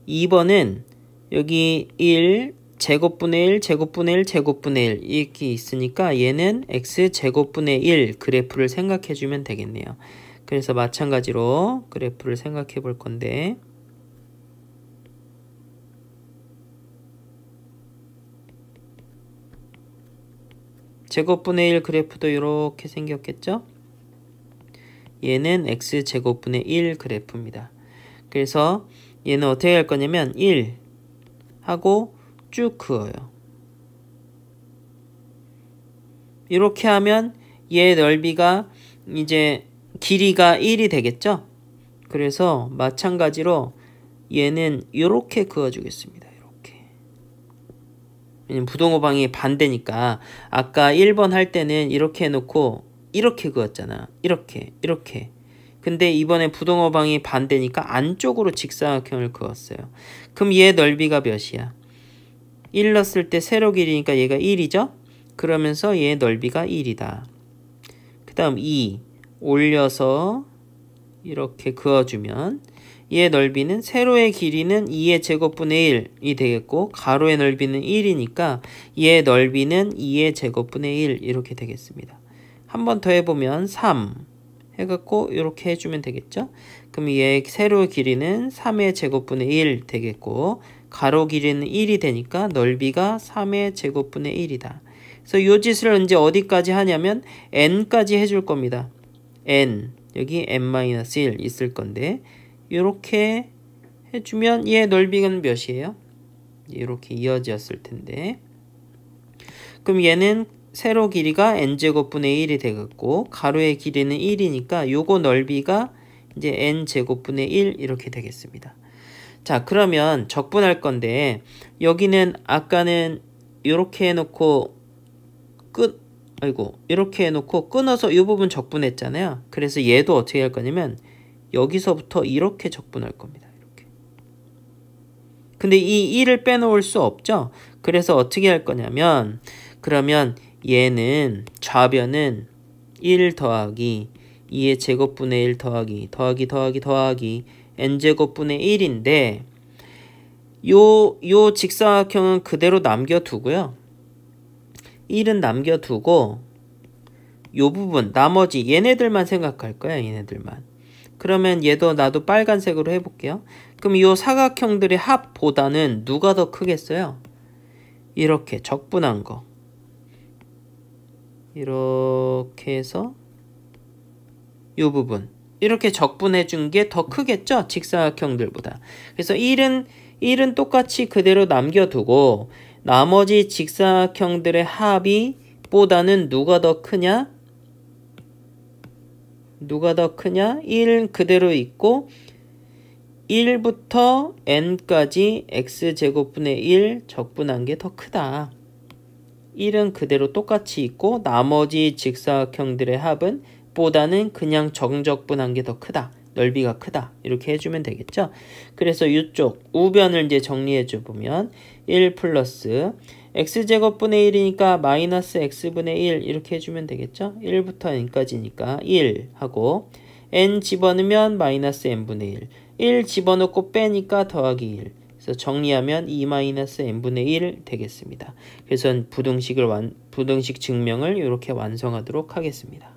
2번은 여기 1 제곱분의 1 제곱분의 1 제곱분의 1 이렇게 있으니까 얘는 x제곱분의 1 그래프를 생각해 주면 되겠네요. 그래서 마찬가지로 그래프를 생각해 볼 건데 제곱분의 1 그래프도 이렇게 생겼겠죠? 얘는 x제곱분의 1 그래프입니다. 그래서 얘는 어떻게 할 거냐면 1 하고 쭉 그어요. 이렇게 하면 얘 넓이가 이제 길이가 1이 되겠죠? 그래서 마찬가지로 얘는 이렇게 그어주겠습니다. 이렇게. 왜냐면 부동호방이 반대니까 아까 1번 할 때는 이렇게 해놓고 이렇게 그었잖아. 이렇게. 근데 이번에 부동호방이 반대니까 안쪽으로 직사각형을 그었어요. 그럼 얘 넓이가 몇이야? 1 넣었을 때 세로 길이니까 얘가 1이죠? 그러면서 얘 넓이가 1이다. 그 다음 2 올려서 이렇게 그어주면 얘 넓이는 세로의 길이는 2의 제곱분의 1이 되겠고 가로의 넓이는 1이니까 얘 넓이는 2의 제곱분의 1 이렇게 되겠습니다. 한 번 더 해보면 3 해갖고 이렇게 해주면 되겠죠? 그럼 얘 세로 길이는 3의 제곱분의 1 되겠고 가로 길이는 1이 되니까 넓이가 3의 제곱분의 1이다. 그래서 이 짓을 이제 어디까지 하냐면 n까지 해줄 겁니다. n 여기 n-1 있을 건데 이렇게 해주면 얘 넓이는 몇이에요? 이렇게 이어졌을 텐데 그럼 얘는 세로 길이가 n제곱분의 1이 되겠고 가로의 길이는 1이니까 요거 넓이가 이제 n제곱분의 1 이렇게 되겠습니다. 자, 그러면 적분할 건데 여기는 아까는 이렇게 해놓고 이렇게 해놓고 끊어서 이 부분 적분했잖아요. 그래서 얘도 어떻게 할 거냐면 여기서부터 이렇게 적분할 겁니다. 이렇게. 근데 이 1을 빼놓을 수 없죠. 그래서 어떻게 할 거냐면 그러면 얘는 좌변은 1 더하기 2의 제곱분의 1 더하기 n제곱분의 1인데 요 직사각형은 그대로 남겨두고요. 1은 남겨두고 요 부분 나머지 얘네들만 생각할 거야. 얘네들만. 그러면 얘도 나도 빨간색으로 해볼게요. 그럼 요 사각형들의 합보다는 누가 더 크겠어요? 이렇게 적분한 거. 이렇게 해서 요 부분 이렇게 적분해 준 게 더 크겠죠? 직사각형들보다. 그래서 1은 똑같이 그대로 남겨두고 나머지 직사각형들의 합이 보다는 누가 더 크냐? 1은 그대로 있고 1부터 n까지 x제곱분의 1 적분한 게 더 크다. 1은 그대로 똑같이 있고 나머지 직사각형들의 합은 보다는 그냥 정적분한 게 더 크다. 넓이가 크다. 이렇게 해주면 되겠죠. 그래서 이쪽 우변을 이제 정리해줘 보면 1 플러스 x제곱분의 1이니까 마이너스 x분의 1 이렇게 해주면 되겠죠. 1부터 n까지니까 1 하고 n 집어넣으면 마이너스 n분의 1 1 집어넣고 빼니까 더하기 1 그래서 정리하면 2 마이너스 n분의 1 되겠습니다. 그래서 부등식 증명을 이렇게 완성하도록 하겠습니다.